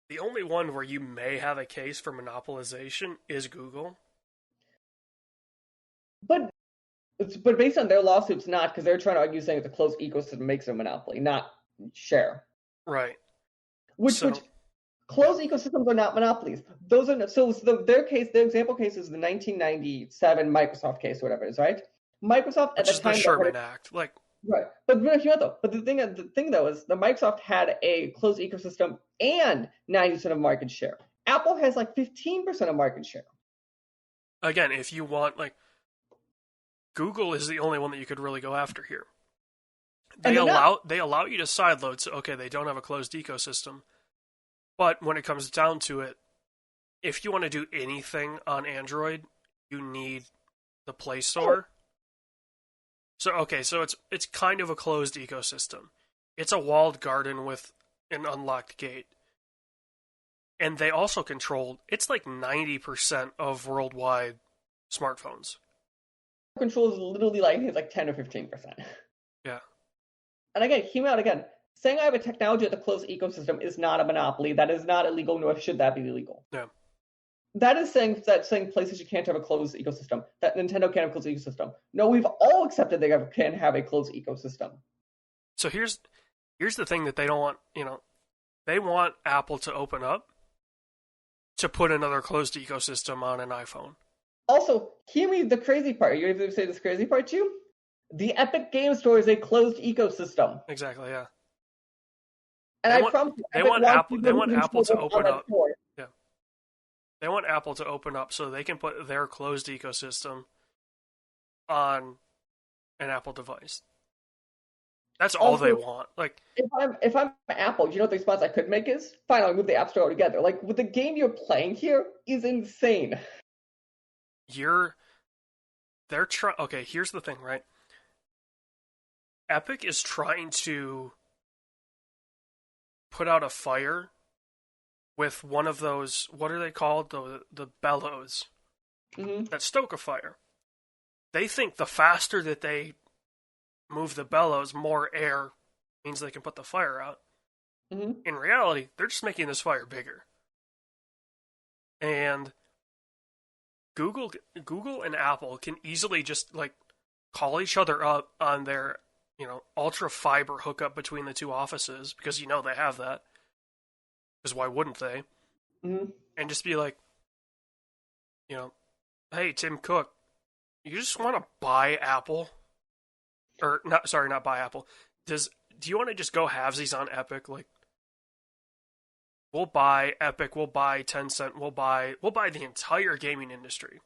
the only one where you may have a case for monopolization is Google. But but based on their lawsuits, not because they're trying to argue saying it's a closed ecosystem makes it a monopoly, not share. Right. Which So, yeah. closed ecosystems are not monopolies. Those are their case. Their example case is the 1997 Microsoft case, or whatever it is, right? Microsoft at Which the is the time that had Sherman Act. Like, right, but hear though. But the thing though is the Microsoft had a closed ecosystem and 90% of market share. Apple has like 15% of market share. again, if you want, like, Google is the only one that you could really go after here. And they're not. They allow you to sideload, so okay, they don't have a closed ecosystem. But when it comes down to it, if you want to do anything on Android, you need the Play Store. So okay, so it's kind of a closed ecosystem. It's a walled garden with an unlocked gate. And they also control, it's like 90% of worldwide smartphones. Control is literally like it's like 10 or 15%. Yeah. And again, hear me out again. Saying I have a technology with a closed ecosystem is not a monopoly. That is not illegal, nor should that be illegal. Yeah. That is saying PlayStation can't have a closed ecosystem, that Nintendo can't have a closed ecosystem. No, we've all accepted they can have a closed ecosystem. So here's the thing that they don't want, they want Apple to open up to put another closed ecosystem on an iPhone. Also, hear me the crazy part. You ready to say this crazy part too? The Epic Game Store is a closed ecosystem. Exactly, yeah. And I promise you, they want Apple to open up. Store. Yeah. They want Apple to open up so they can put their closed ecosystem on an Apple device. That's all Also, they want. Like, if I'm Apple, you know what the response I could make is? Fine, I'll move the App Store altogether. Like, with the game you're playing here is insane. they're trying. Okay, here's the thing, right? Epic is trying to put out a fire with one of those, what are they called? The bellows that stoke a fire. They think the faster that they move the bellows, more air means they can put the fire out. In reality, they're just making this fire bigger. And Google and Apple can easily just like call each other up on their, ultra fiber hookup between the two offices, because they have that. Because why wouldn't they? And just be like, hey, Tim Cook, you just want to buy Apple? Or not buy Apple. Do you want to just go halvesies on Epic? Like, we'll buy Epic, we'll buy Tencent, we'll buy the entire gaming industry.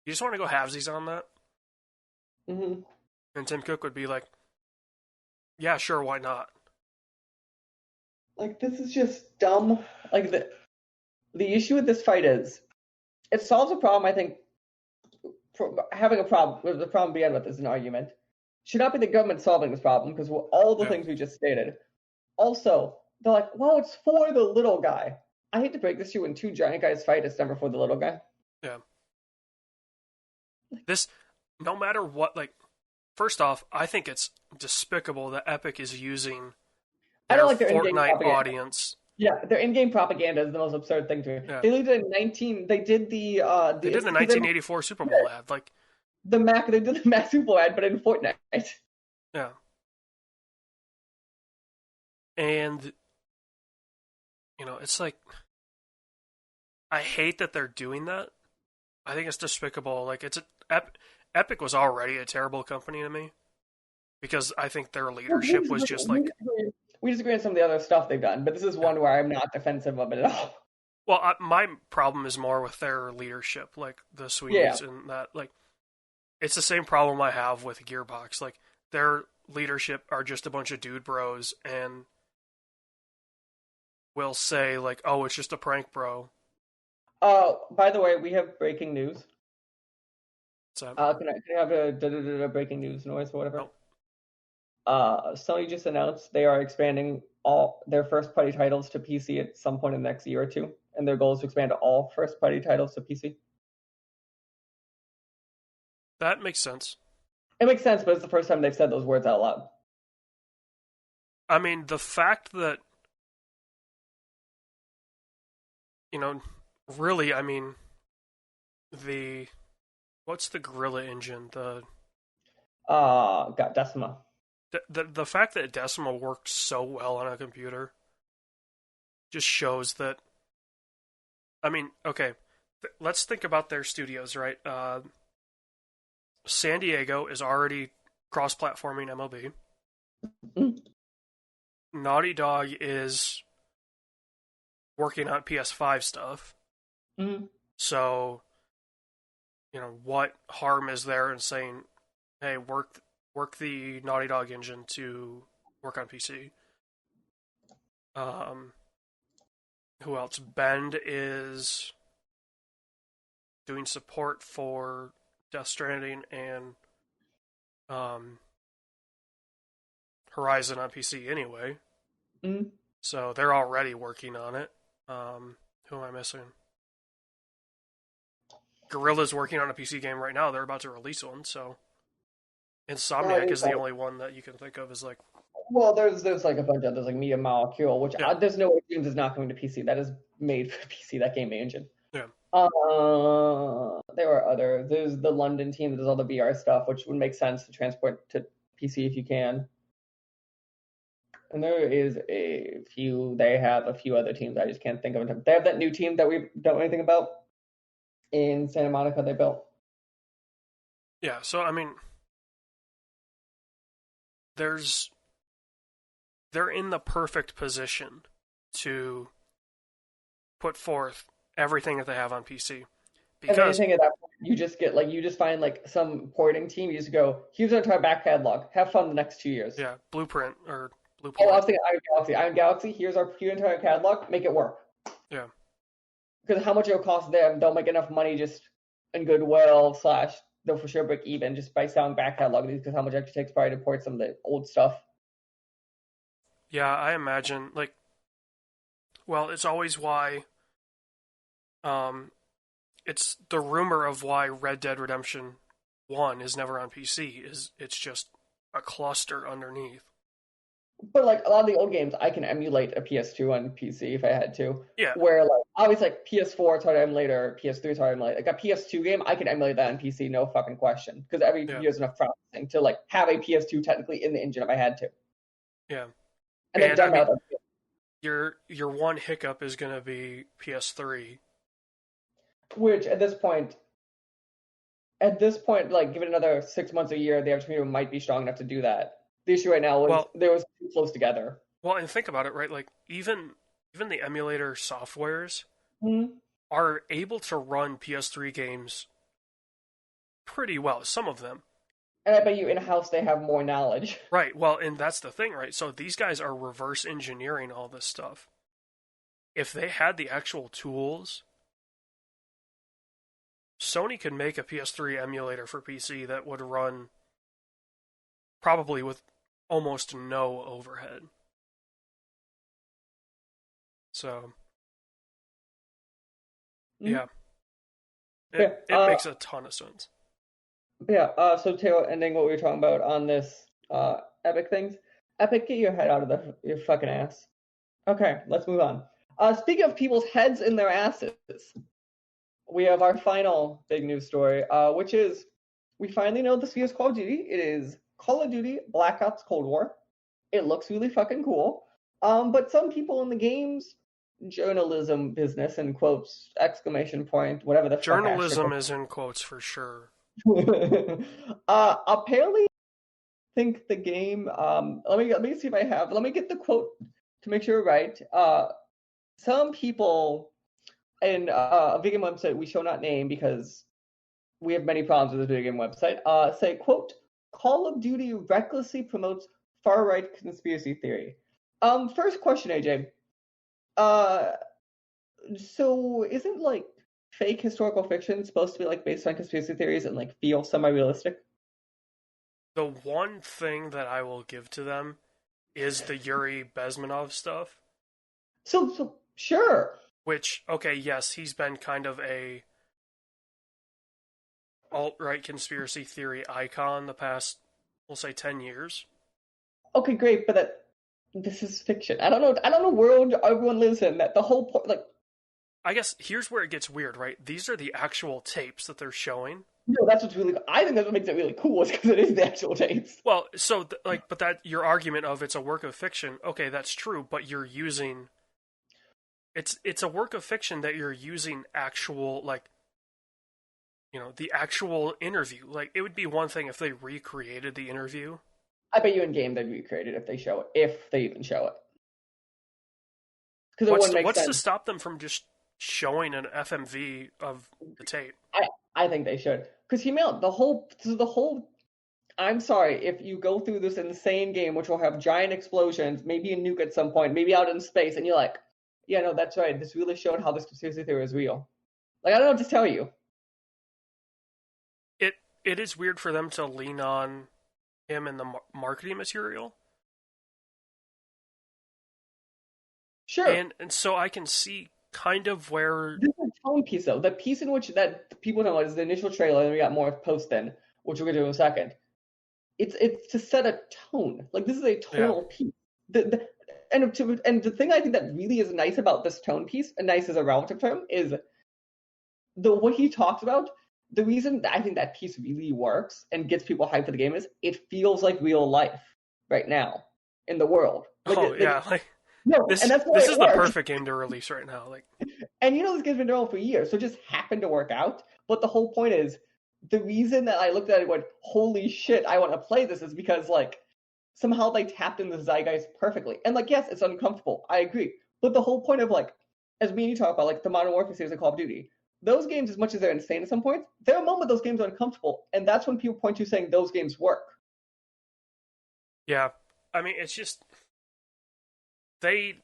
You just want to go halvesies on that? And Tim Cook would be like, yeah, sure, why not? Like, this is just dumb. Like, the issue with this fight is, it solves a problem, I think, having a problem, the problem began with is an argument. Should not be the government solving this problem, because all the things we just stated. Also, they're like, well, it's for the little guy. I hate to break this to you, when two giant guys fight, it's never for the little guy. Yeah. This, no matter what, like, first off, I think it's despicable that Epic is using their Fortnite audience. Yeah, their in-game propaganda is the most absurd thing to me. Yeah. They did the 1984 Super Bowl ad, like they did the Mac Super Bowl ad, but in Fortnite. Yeah. And it's like, I hate that they're doing that. I think it's despicable. Like, Epic was already a terrible company to me, because I think their leadership was just like... We disagree on some of the other stuff they've done, but this is one where I'm not defensive of it at all. Well, my problem is more with their leadership, like the Swedes and that. Like, it's the same problem I have with Gearbox. Like, their leadership are just a bunch of dude bros, and will say, like, oh, it's just a prank, bro. By the way, we have breaking news. What's up? Can I have a breaking news noise or whatever? No. Sony just announced they are expanding all their first-party titles to PC at some point in the next year or two, and their goal is to expand all first-party titles to PC. That makes sense. It makes sense, but it's the first time they've said those words out loud. I mean, the fact that you know, really, I mean, the what's the Gorilla engine? Got Decima. The fact that Decima worked so well on a computer just shows that. I mean, okay, let's think about their studios, right? San Diego is already cross-platforming MLB. Mm, Naughty Dog is working on PS5 stuff. mm, So, what harm is there in saying, "Hey, work the Naughty Dog engine to work on PC"? Um, who else? Bend is doing support for Death Stranding and um, Horizon on PC anyway. mm. So they're already working on it. Who am I missing? Gorilla's working on a PC game right now. They're about to release one. So Insomniac is the only one that you can think of as like, Well, there's like a bunch of there's like Media Molecule, which yeah, there's no way Dreams is not coming to PC. That is made for PC. That game engine. yeah, There are other. There's the London team that does all the VR stuff, which would make sense to transport to PC if you can. And there is a few. They have a few other teams. I just can't think of them. They have that new team that we don't know anything about in Santa Monica. They built. yeah. So I mean, there's they're in the perfect position to put forth everything that they have on PC And because anything at that point, you just get like you just find like some porting team. You just go, here's our entire back catalog. Have fun the next 2 years. yeah, Blueprint or Oh, I Bluepoint, was thinking Iron Galaxy. Iron Galaxy. Here's our entire catalog. Make it work. yeah, Because how much it'll cost them, they'll make enough money just in goodwill slash they'll for sure break even just by selling back catalog these. Because how much it actually takes probably to port some of the old stuff. yeah. I imagine like, well, it's always why, um, it's the rumor of why Red Dead Redemption 1 is never on PC is it's just a cluster underneath. But like a lot of the old games, I can emulate a PS2 on PC if I had to. Yeah, Where like obviously like PS4 it's hard to emulate or PS3 it's hard to emulate. Like a PS2 game, I can emulate that on PC, no fucking question. Because every yeah, year's enough processing to like have a PS2 technically in the engine if I had to. yeah. And they've And I done that. mean, your one hiccup is gonna be PS3. Which at this point, like give it another 6 months a year, the average computer might be strong enough to do that. The issue right now was Well, they was too close together. well, and think about it, right? Like even the emulator softwares Mm-hmm. are able to run PS3 games pretty well. Some of them, And I bet you in house they have more knowledge. right? Well, and that's the thing, right? So these guys are reverse engineering all this stuff. If they had the actual tools, Sony could make a PS3 emulator for PC that would run probably with almost no overhead. So, Mm-hmm. yeah, Yeah. it makes a ton of sense. Yeah. So Taylor, ending what we were talking about on this Epic things. Epic, get your head out of your fucking ass. Okay, let's move on. Speaking of people's heads in their asses, we have our final big news story, which is we finally know this year's Call of Duty. It is Call of Duty Black Ops Cold War. It looks really fucking cool. But some people in the games journalism business in quotes exclamation point whatever the fuck Journalism is in quotes for sure. apparently think the game let me see if I have let me get the quote to make sure right some people in a video game website we shall not name because we have many problems with this video game website say quote Call of Duty recklessly promotes far-right conspiracy theory. First question, AJ. So isn't like fake historical fiction supposed to be like based on conspiracy theories and like feel semi-realistic? The one thing that I will give to them is the Yuri Bezmenov stuff. So sure. Which, okay, yes, he's been kind of a alt-right conspiracy theory icon the past, we'll say, 10 years. Okay, great, but this is fiction. I don't know world everyone lives in that the whole point like I guess here's where it gets weird, right? These are the actual tapes that they're showing. No, that's what's really. I think that's what makes it really cool is because it is the actual tapes. Well, so like, but that your argument of it's a work of fiction, okay, that's true, but you're using it's a work of fiction that you're using actual like the actual interview. Like it would be one thing if they recreated the interview. I bet you in game they'd recreate it if they show it, if they even show it, because it What's wouldn't make what's sense. to stop them from just showing an FMV of the tape? I think they should, because he mailed the whole. I'm sorry if you go through this insane game, which will have giant explosions, maybe a nuke at some point, maybe out in space, and you're like, yeah, no, that's right. This really showed how this conspiracy theory is real. Like I don't know what to tell you. It is weird for them to lean on him in the marketing material, Sure, and so I can see kind of where this is a tone piece though. The piece in which that people know is the initial trailer, and we got more post then, which we're gonna do in a second. It's to set a tone. Like this is a yeah. tonal piece. And the thing I think that really is nice about this tone piece, and nice is a relative term, is the what he talks about. The reason that I think that piece really works and gets people hyped for the game is it feels like real life right now in the world. Oh yeah, like No, and that's why this it is the works. perfect game to release right now. Like And this game's been around for years, so it just happened to work out. But the whole point is, the reason that I looked at it and went, "Holy shit, I want to play this," is because like somehow they tapped into the zeitgeist perfectly. And like, yes, it's uncomfortable. I agree. But the whole point of like, as me and you talk about, like the Modern Warfare series and Call of Duty, those games, as much as they're insane at some points, there are moments those games are uncomfortable, and that's when people point to saying those games work. yeah, I mean it's just they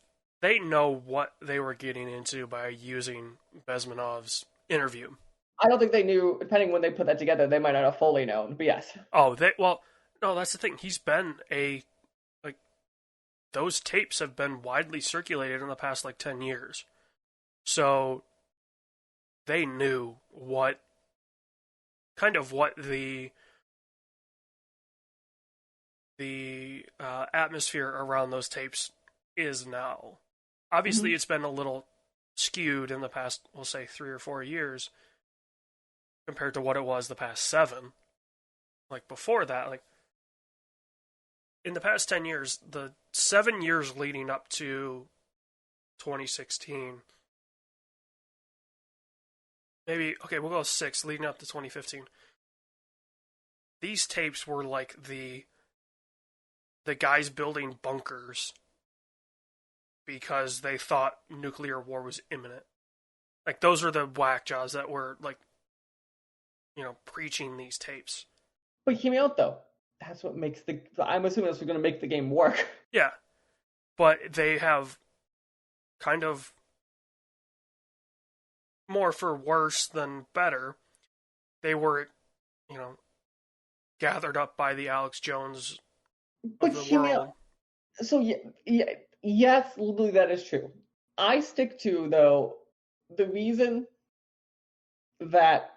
they know what they were getting into by using Bezmenov's interview. I don't think they knew. Depending when they put that together, they might not have fully known. But yes, Oh, no, that's the thing. He's been a like those tapes have been widely circulated in the past like 10 years. So they knew what kind of what the atmosphere around those tapes is now. Obviously, mm-hmm. it's been a little skewed in the past, we'll say 3 or 4 years, compared to what it was the past 7. Like before that, like in the past 10 years, the 7 years leading up to 2016, maybe, okay, we'll go 6, leading up to 2015. These tapes were like the guys building bunkers because they thought nuclear war was imminent. Like those are the whackjaws that were like, preaching these tapes. But hear me out though. That's what makes the. I'm assuming that's what's going to make the game work. Yeah, but they have kind of more for worse than better. They were, you know, gathered up by the Alex Jones of But the hear me out. world. So yes, literally that is true. I stick to though the reason that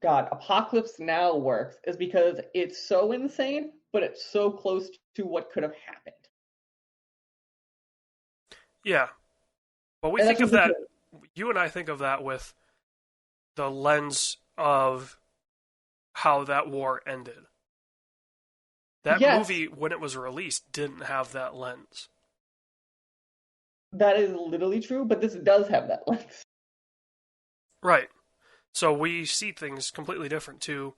God Apocalypse Now works is because it's so insane, but it's so close to what could have happened. Yeah, but we And think that's of what's that. good. You and I think of that with the lens of how that war ended. That Yes, movie, when it was released, didn't have that lens. that is literally true, but this does have that lens. Right. So we see things completely different too.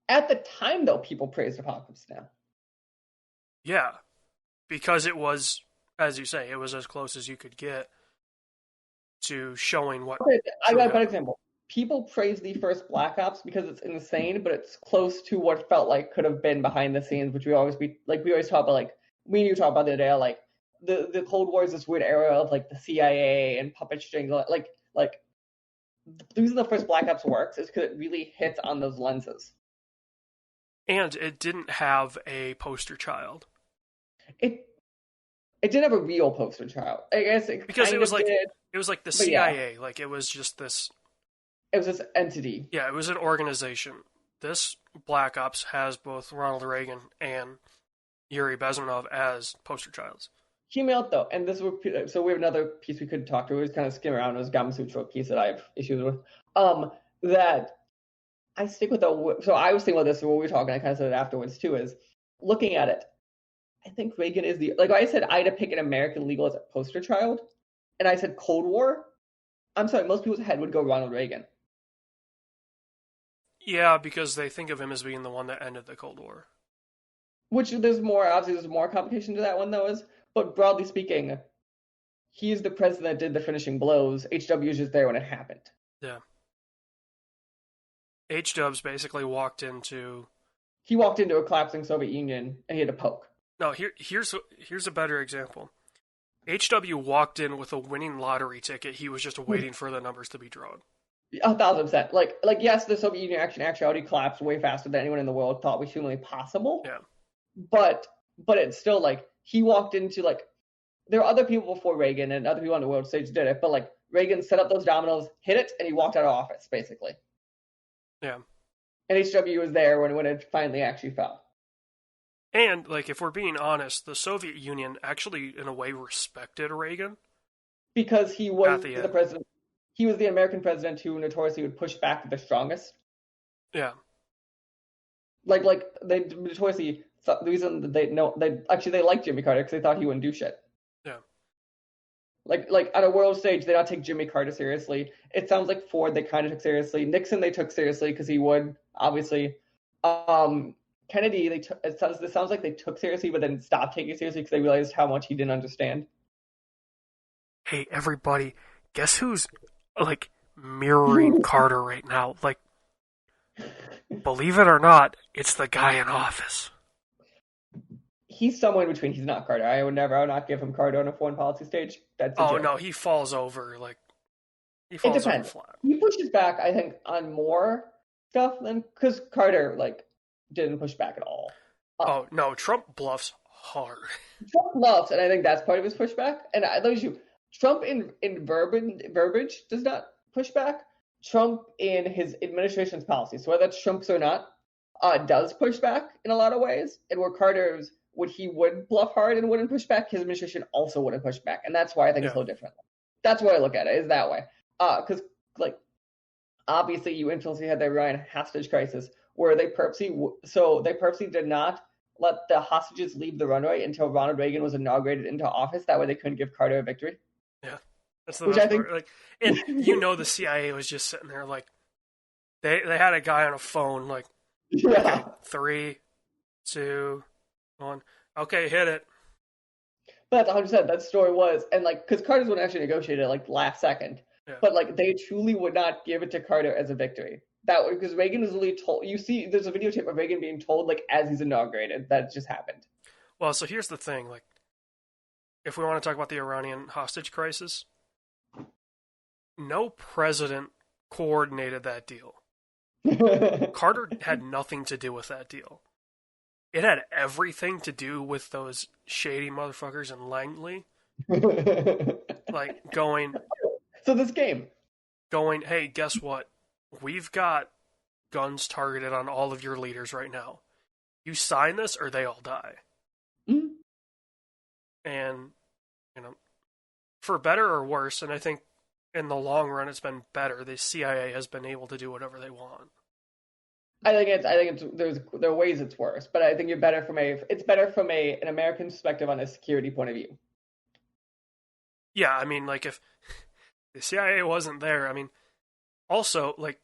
At the time, though, people praised Apocalypse Now. Yeah. Because it was, as you say, it was as close as you could get to showing what Okay, I truly got a better happened. example. People praise the first Black Ops because it's insane, but it's close to what felt like could have been behind the scenes, which we always talk about like me and you talk about the other day, like the Cold War is this weird era of like the CIA and puppet strings, like the reason the first Black Ops works is because it really hits on those lenses. And it didn't have a poster child. It it didn't have a real poster child. I guess it Because kind of did, it was like the but yeah, CIA. Like it was just this, it was this entity. yeah, it was an organization. This Black Ops has both Ronald Reagan and Yuri Bezmenov as poster childs. Hear me out though, and this would so we have another piece we could talk to. We just kind of skim around. It was Gama Sutra piece that I have issues with. That I stick with the. So I was thinking about this when we were talking. I kind of said it afterwards too. Is looking at it, I think Reagan is the like I said. I had to pick an American legal as a poster child, and I said Cold War. I'm sorry, most people's head would go Ronald Reagan. Yeah, because they think of him as being the one that ended the Cold War. Which there's more complication to that one though is, but broadly speaking, he's the president that did the finishing blows. HW is just there when it happened. Yeah. H-Dubs basically walked into... He walked into a collapsing Soviet Union and he had a poke. No, here's a better example. HW walked in with a winning lottery ticket. He was just waiting for the numbers to be drawn. 1,000%. Like yes, the Soviet Union actuality collapsed way faster than anyone in the world thought was humanly possible. Yeah. But it's still like he walked into like there were other people before Reagan and other people on the world stage did it, but like Reagan set up those dominoes, hit it, and he walked out of office basically. Yeah. And HW was there when it finally actually fell. And, like, if we're being honest, the Soviet Union actually, in a way, respected Reagan. Because he was the president. He was the American president who notoriously would push back the strongest. Yeah. Like they notoriously, the reason that they liked Jimmy Carter because they thought he wouldn't do shit. Yeah. Like at a world stage, they don't take Jimmy Carter seriously. It sounds like Ford they kind of took seriously. Nixon they took seriously because he would, obviously. Kennedy, it sounds like they took seriously, but then stopped taking it seriously because they realized how much he didn't understand. Hey, everybody, guess who's, like, mirroring Carter right now? Like, believe it or not, it's the guy in office. He's somewhere in between. He's not Carter. I would not give him Carter on a foreign policy stage. No, he falls over, like, he falls over flat. He pushes back, I think, on more stuff than, because Carter, like, didn't push back at all. No, Trump bluffs hard. Trump bluffs, and I think that's part of his pushback. And I those you, Trump in verbiage does not push back. Trump in his administration's policies, so whether that's Trump's or not, does push back in a lot of ways. And where Carter's would bluff hard and wouldn't push back, his administration also wouldn't push back, and that's why I think it's a little different. That's why I look at it, is that way. Because like obviously you infamously had the Iran hostage crisis, where they purposely did not let the hostages leave the runway until Ronald Reagan was inaugurated into office. That way they couldn't give Carter a victory. Yeah, that's the best part. Like, and the CIA was just sitting there like they had a guy on a phone like, okay, 3, 2, 1, okay, hit it. But that's 100%. That story was, and like, because Carter's one actually negotiated it like last second, but like they truly would not give it to Carter as a victory. That because Reagan was literally told. You see, there's a videotape of Reagan being told like as he's inaugurated that just happened. Well, so here's the thing, like, if we want to talk about the Iranian hostage crisis, no president coordinated that deal. Carter had nothing to do with that deal. It had everything to do with those shady motherfuckers in Langley. Like, So this game. Hey, guess what? We've got guns targeted on all of your leaders right now. You sign this or they all die. Mm-hmm. And, for better or worse, and I think in the long run it's been better, the CIA has been able to do whatever they want. I think there are ways it's worse, but I think it's better from an American perspective on a security point of view. Yeah, I mean, like, if the CIA wasn't there, I mean, also, like,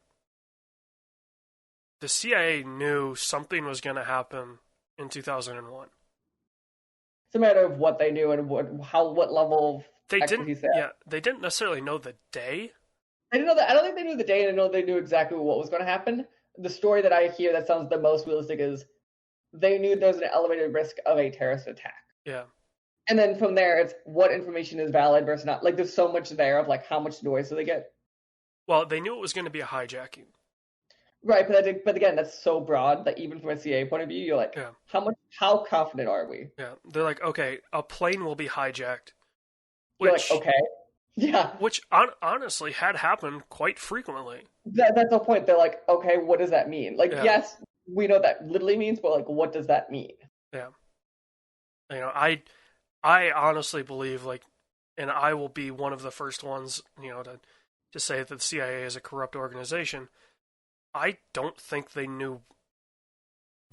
the CIA knew something was going to happen in 2001. It's a matter of what they knew and what level of expertise they had. Yeah, they didn't necessarily know the day. I didn't know that. I don't think they knew the day, and I know they knew exactly what was going to happen. The story that I hear that sounds the most realistic is they knew there was an elevated risk of a terrorist attack. Yeah. And then from there, it's what information is valid versus not. Like, there's so much there of, like, how much noise do they get? Well, they knew it was going to be a hijacking. Right, but again, that's so broad that even from a CIA point of view, you're like, how confident are we? Yeah, they're like, okay, a plane will be hijacked. You're like, okay. Yeah. Which, honestly, had happened quite frequently. That's the point. They're like, okay, what does that mean? Like, yes, we know that literally means, but, like, what does that mean? Yeah. I honestly believe, like, and I will be one of the first ones, to say that the CIA is a corrupt organization. I don't think they knew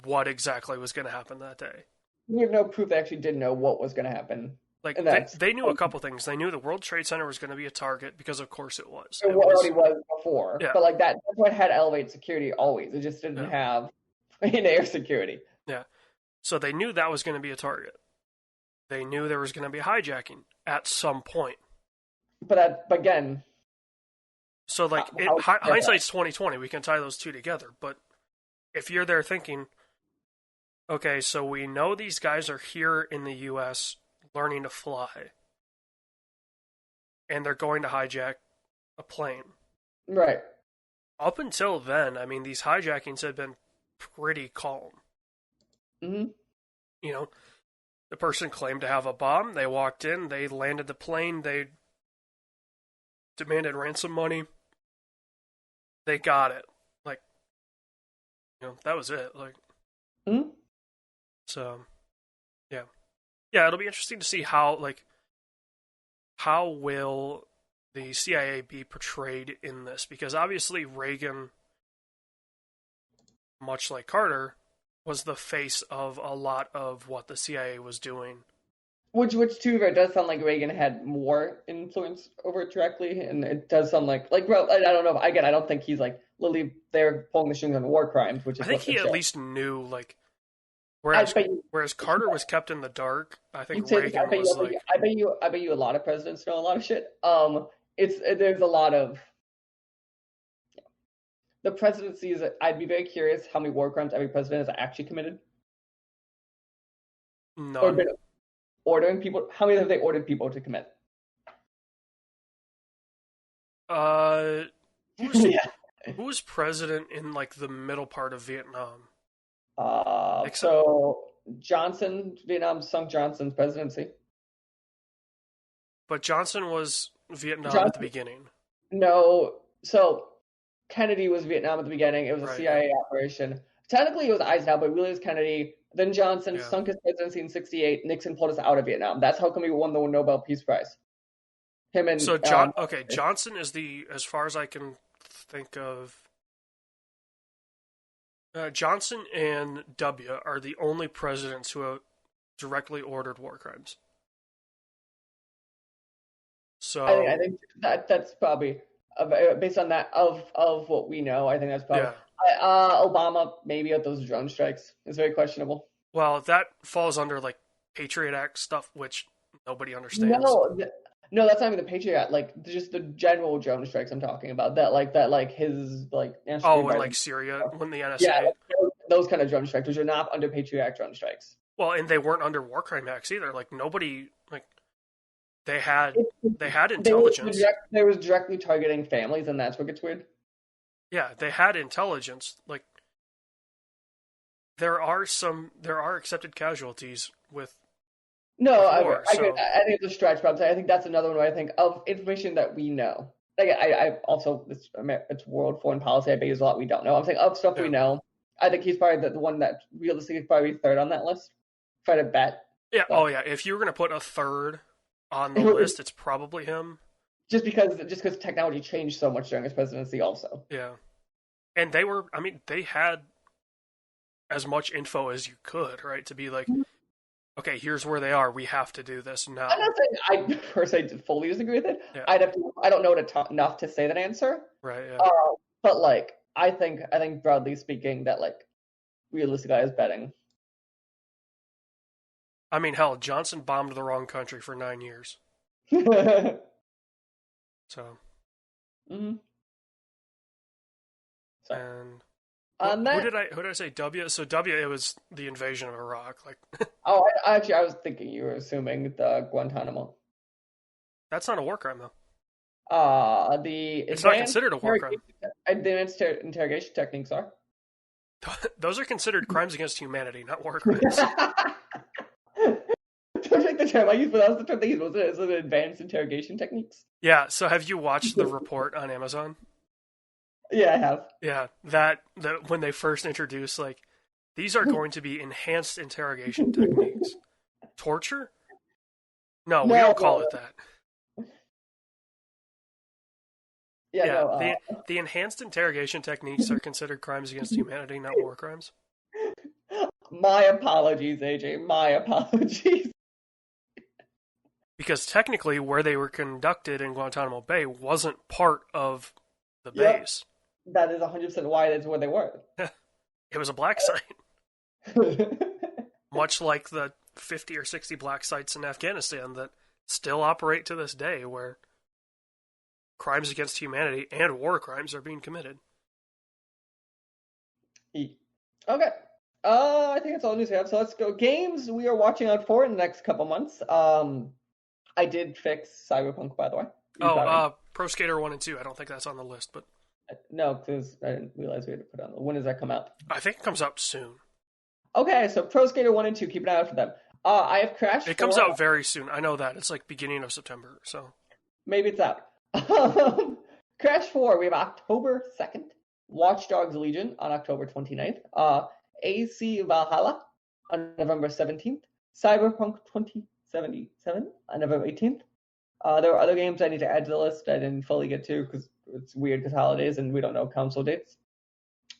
what exactly was going to happen that day. We have no proof they actually did know what was going to happen, Like and they that's they knew a couple things. They knew the World Trade Center was going to be a target because, of course, it was. it It was, already was before. yeah, But like that's what had elevated security always. It just didn't yeah, have in air security. yeah. So they knew that was going to be a target. They knew there was going to be hijacking at some point. But again, So like hindsight's 2020. We can tie those two together. But if you're there thinking, okay, so we know these guys are here in the U.S. learning to fly, and they're going to hijack a plane. right? Up until then, I mean, these hijackings had been pretty calm. Hmm. You know, the person claimed to have a bomb. They walked in, they landed the plane, they demanded ransom money. They got it. Like, that was it. Like, Hmm. so, yeah. Yeah, it'll be interesting to see how will the CIA be portrayed in this? Because obviously Reagan, much like Carter, was the face of a lot of what the CIA was doing. Which too, it does sound like Reagan had more influence over it directly, and it does sound like well, I don't know. Again, I don't think he's like literally there pulling the strings on war crimes, which I is think what he they at show. least knew, like, I whereas bet you, whereas Carter was kept in the dark. I think you'd say this. Reagan was like, I bet you a lot of presidents know a lot of shit. There's a lot of the presidencies. I'd be very curious how many war crimes every president has actually committed or none. been ordering people. How many have they ordered people to commit? Uh, who's Yeah. who was president in like the middle part of Vietnam? Nixon? So Johnson, Vietnam sunk Johnson's presidency. But Johnson was Vietnam at the Johnson, beginning, no. So Kennedy was Vietnam at the beginning. It was a right? Yeah, CIA operation. Technically, it was Eisenhower, but really it was Kennedy. Then Johnson yeah. sunk his presidency in '68. Nixon pulled us out of Vietnam. That's how come he won the Nobel Peace Prize. Him and So Johnson is as far as I can think of. Johnson and W are the only presidents who have directly ordered war crimes. I So think that's probably based on that of what we know. I think that's probably yeah, Obama maybe at those drone strikes is very questionable. well that falls under like Patriot Act stuff, which nobody understands. No, no, that's not even the Patriot Act. Like just the general drone strikes I'm talking about. That his like national Oh, and security like Syria, when the yeah, NSA. like, those kind of drone strikes, which are not under Patriot Act drone strikes. Well, and they weren't under war crime acts either. Like nobody, like they had It, they had they were intelligence. they was directly targeting families, and that's what gets weird. Yeah, they had intelligence. Like there are accepted casualties with No, war. So I think it's a stretch, but I think that's another one where I think of information that we know. Like I also it's world foreign policy. I bet there's a lot we don't know. I'm saying of stuff we yeah, know. I think he's probably the one that realistically is probably third on that list. If I had to bet, yeah. but Oh yeah. If you were gonna put a third on the it was list, it's probably him. just because technology changed so much during his presidency, also. Yeah, and they were. I mean, they had as much info as you could, right? To be like, okay, here's where they are. We have to do this I'm now. not saying I personally fully disagree with it. Yeah. I don't know enough to say that answer. Right. Yeah. Uh, but like I think broadly speaking that like realistically I was betting. I mean, hell, Johnson bombed the wrong country for 9 years. Hmm. So, So and on who that, did I say? W. So W, it was the invasion of Iraq. Like oh, I was thinking you were assuming the Guantanamo. that's not a war crime though. The It's not considered a war crime. advanced interrogation techniques are. Those are considered crimes against humanity, not war crimes. Don't take the term I used, but that was the term they used. Was it advanced interrogation techniques? Yeah. So have you watched the report on Amazon? Yeah, I have. Yeah. That when they first introduced like these are going to be enhanced interrogation techniques. Torture? No, we No, don't call no, it that. yeah, Yeah, no. the enhanced interrogation techniques are considered crimes against humanity, not war crimes. My apologies, AJ. My apologies. Because technically, where they were conducted in Guantanamo Bay wasn't part of the Yep, base. that is 100% why that's where they were. It was a black site, much like the 50 or 60 black sites in Afghanistan that still operate to this day, where crimes against humanity and war crimes are being committed. Okay. I think that's all the news we have. So let's go. Games we are watching out for in the next couple months. I did fix Cyberpunk, by the way. You got it. Pro Skater 1 and 2. I don't think that's on the list, but No, because I didn't realize we had to put it on. When does that come out? I think it comes out soon. Okay, so Pro Skater 1 and 2, keep an eye out for them. I have Crash It 4. comes out very soon. I know that. It's like beginning of September, so. Maybe it's out. Crash 4, we have October 2nd. Watch Dogs Legion on October 29th. AC Valhalla on November 17th. Cyberpunk 2077 on November 18th. There are other games I need to add to the list I didn't fully get to because it's weird because holidays and we don't know console dates.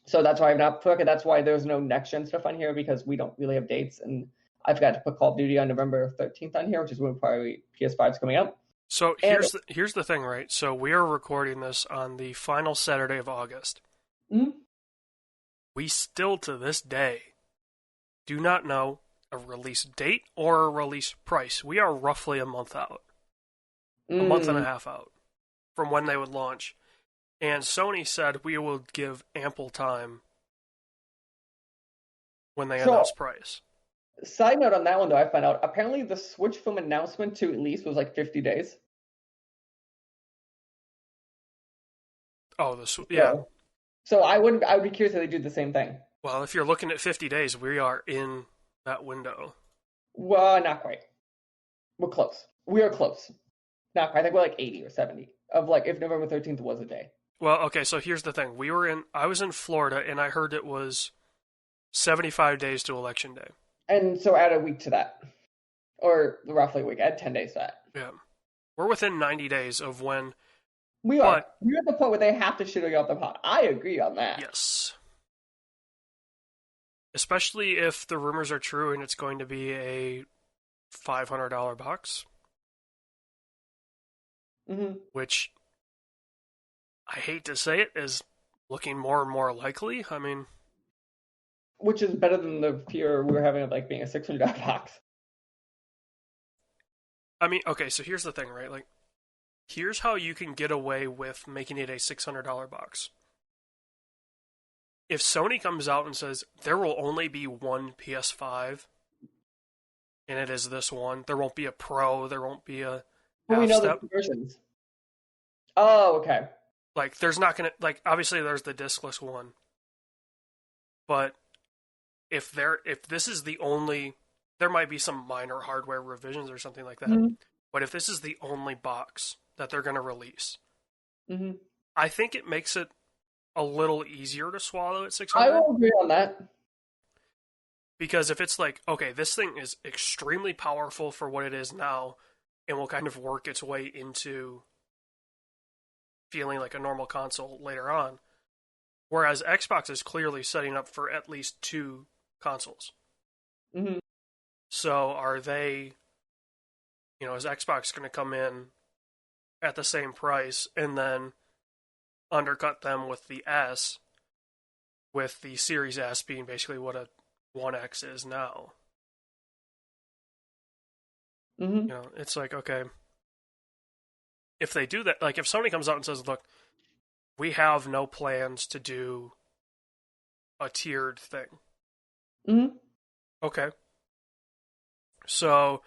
So that's why I've not put it. That's why there's no next gen stuff on here because we don't really have dates. And I forgot to put Call of Duty on November 13th on here, which is when probably PS5 is coming out. So here's the thing, right? So we are recording this on the final Saturday of August. Mm-hmm. We still, to this day, do not know a release date or a release price. We are roughly a month out. A month and a half out from when they would launch. And Sony said we will give ample time when they announce price. Side note on that one, though, I found out apparently the Switch from announcement to release was like 50 days. Oh, yeah. So I would be curious if they do the same thing. Well, if you're looking at 50 days, we are in that window. Well, not quite. We're close. We are close. Not quite. I think we're like 80 or 70 of like if November 13th was a day. Well, okay, so here's the thing. I was in Florida and I heard it was 75 days to Election Day. And so add a week to that. Or roughly a week. Add 10 days to that. Yeah. We're within 90 days of when. We are. We're at the point where they have to shit you off the pot. I agree on that. Yes. Especially if the rumors are true and it's going to be a $500 box. Mm-hmm. Which, I hate to say it, is looking more and more likely. I mean... Which is better than the fear we were having of like being a $600 box. I mean, okay, so here's the thing, right? Like, here's how you can get away with making it a $600 box. If Sony comes out and says, there will only be one PS5, and it is this one, there won't be a Pro, there won't be a Well, we know the versions. Oh, okay. Like, there's not gonna, like, obviously there's the discless one. But if this is the only, there might be some minor hardware revisions or something like that. Mm-hmm. But if this is the only box that they're going to release, mm-hmm. I think it makes it a little easier to swallow at 600. I will agree on that. Because if it's like, okay, this thing is extremely powerful for what it is now, and will kind of work its way into feeling like a normal console later on. Whereas Xbox is clearly setting up for at least two consoles. Mm-hmm. So are they, is Xbox going to come in at the same price and then undercut them with the S, with the Series S being basically what a 1X is now? Mm-hmm. It's like, okay, if they do that, like if Sony comes out and says, look, we have no plans to do a tiered thing. Mm-hmm. Okay. So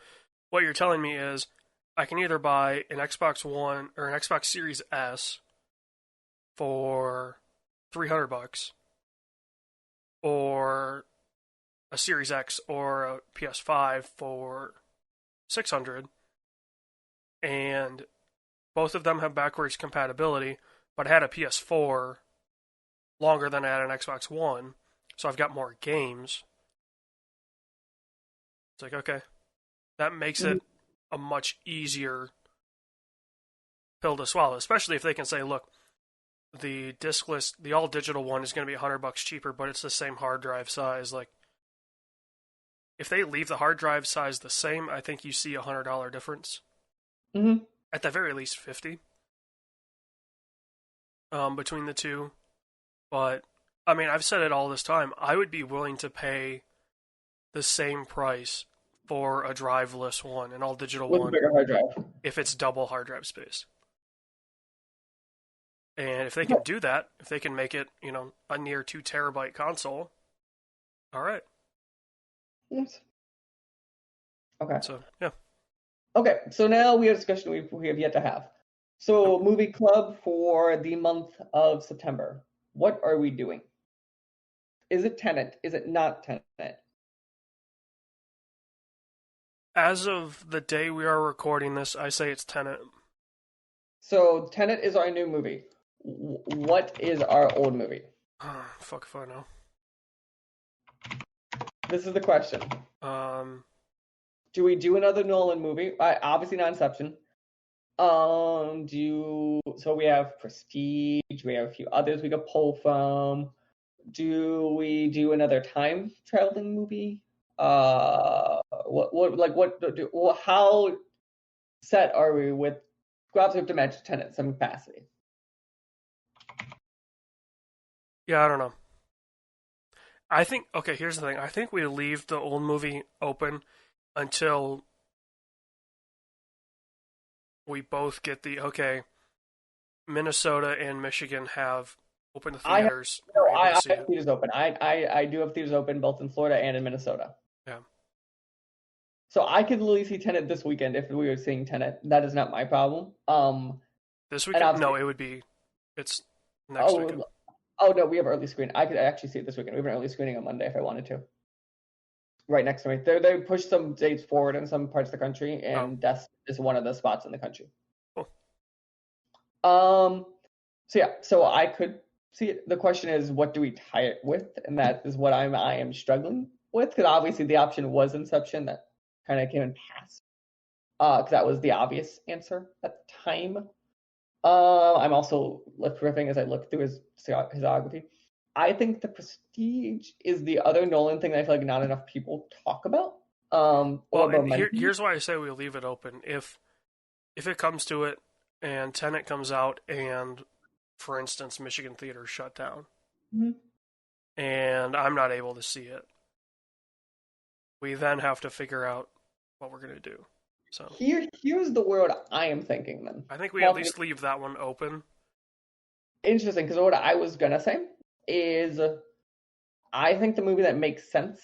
what you're telling me is I can either buy an Xbox One or an Xbox Series S for $300 or a Series X or a PS5 for $600, and both of them have backwards compatibility, but I had a PS4 longer than I had an Xbox One, so I've got more games. It's like, okay, that makes it a much easier pill to swallow, especially if they can say, look, the diskless, the all digital one is going to be $100 cheaper, but it's the same hard drive size. Like, if they leave the hard drive size the same, I think you see $100 difference. Mm-hmm. At the very least, 50 between the two. But I mean, I've said it all this time. I would be willing to pay the same price for a driveless one, an all digital With a one, bigger hard drive. if it's double hard drive space. And if they can do that, if they can make it, a near 2 terabyte console, all right. Yes. Okay. So, yeah. Okay, so now we have a discussion we have yet to have. So, movie club for the month of September. What are we doing? Is it Tenet? Is it not Tenet? As of the day we are recording this, I say it's Tenet. So, Tenet is our new movie. What is our old movie? Fuck if I know. This is the question. Do we do another Nolan movie? Obviously not Inception. So we have Prestige. We have a few others we could pull from. Do we do another time traveling movie? How set are we with? Obviously, we have to match Tenet some capacity. Yeah, I don't know. I think, okay, here's the thing. I think we leave the old movie open until we both get Minnesota and Michigan have open theaters. I have theaters open. I do have theaters open both in Florida and in Minnesota. Yeah. So I could literally see Tenet this weekend if we were seeing Tenet. That is not my problem. This weekend? No, it's next weekend. Oh no, we have early screening. I could actually see it this weekend. We have an early screening on Monday if I wanted to. Right next to me. They pushed some dates forward in some parts of the country, and Des is one of the spots in the country. Cool. So I could see it. The question is, what do we tie it with? And that is what I am struggling with, because obviously the option was Inception that kind of came and passed. Because that was the obvious answer at the time. I'm also riffing as I look through his discography. I think The Prestige is the other Nolan thing that I feel like not enough people talk about. Here's why I say we leave it open. If it comes to it and Tenet comes out and, for instance, Michigan Theater shut down, and I'm not able to see it, we then have to figure out what we're going to do. So here's the word I am thinking then. I think we at least leave that one open. Interesting, because what I was going to say is I think the movie that makes sense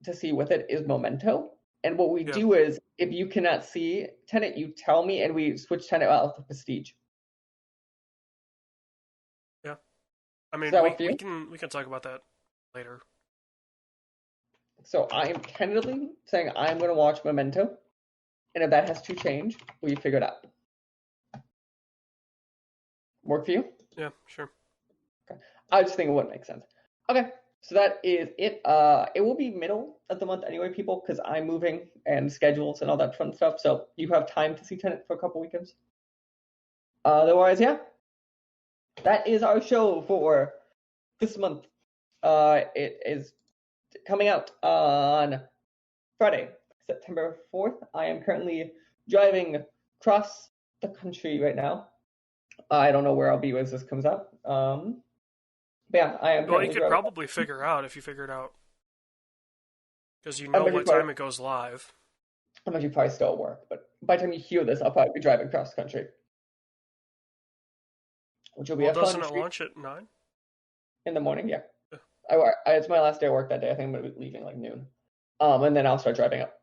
to see with it is Memento. And what we do is, if you cannot see Tenet, you tell me, and we switch Tenet out to Prestige. Yeah. I mean, we can talk about that later. So I am tentatively saying I'm going to watch Memento. And if that has to change, we figure it out. Work for you? Yeah, sure. Okay. I just think it wouldn't make sense. Okay, so that is it. It will be middle of the month anyway, people, because I'm moving and schedules and all that fun stuff. So you have time to see Tenet for a couple weekends. Otherwise, yeah. That is our show for this month. It is coming out on Friday, September 4th. I am currently driving across the country right now. I don't know where I'll be as this comes out. But yeah, I am. Well, you could probably figure out if you figure it out, because you know what time it goes live. I'm actually probably still at work, but by the time you hear this, I'll probably be driving across the country. Which will be doesn't it launch at 9? In the morning, yeah. It's my last day of work that day. I think I'm going to be leaving like noon. And then I'll start driving up.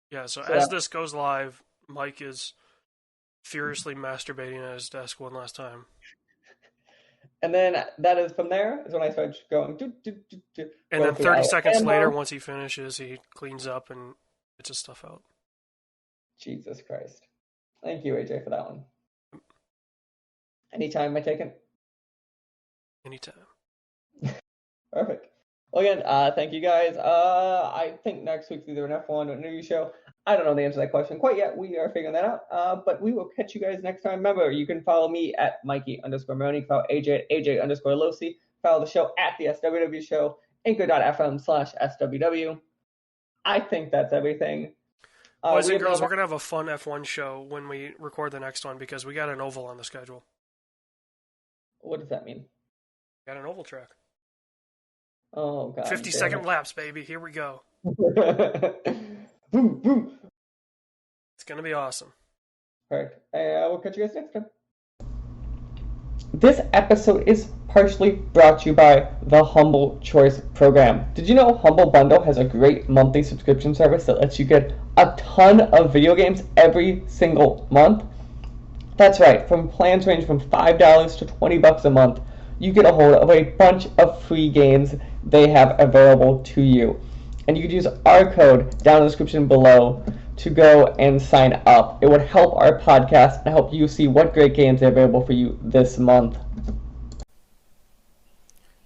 Yeah, so as this goes live, Mike is furiously masturbating at his desk one last time. And then that is from there is when I start going. And then 30 seconds later, once he finishes, he cleans up and gets his stuff out. Jesus Christ. Thank you, AJ, for that one. Anytime I take it? Anytime. Perfect. Well, again, thank you guys. I think next week's either an F1 or an interview show. I don't know the answer to that question quite yet. We are figuring that out. But we will catch you guys next time. Remember, you can follow me at Mikey_Maroney, follow AJ at AJ_Losi, follow the show at the SWW Show, anchor.fm/SWW. I think that's everything. Boys and girls, we're going to have a fun F1 show when we record the next one because we got an oval on the schedule. What does that mean? Got an oval track. Oh, God. 50-second laps, baby. Here we go. Boom, boom. It's going to be awesome. Perfect. We'll catch you guys next time. This episode is partially brought to you by the Humble Choice Program. Did you know Humble Bundle has a great monthly subscription service that lets you get a ton of video games every single month? That's right, from plans range from $5 to $20 a month, you get a hold of a bunch of free games they have available to you. And you could use our code down in the description below to go and sign up. It would help our podcast and help you see what great games are available for you this month.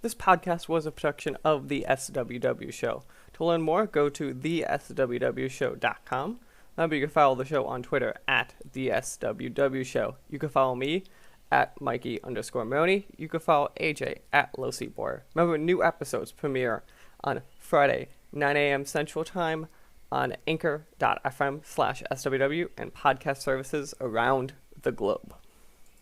This podcast was a production of the SWW Show. To learn more, go to theswwshow.com. Remember, you can follow the show on Twitter at the SWW Show. You can follow me at Mikey_Maroney. You can follow AJ at LowSeaBoard. Remember, new episodes premiere on Friday, 9 a.m. Central Time on anchor.fm/SWW and podcast services around the globe.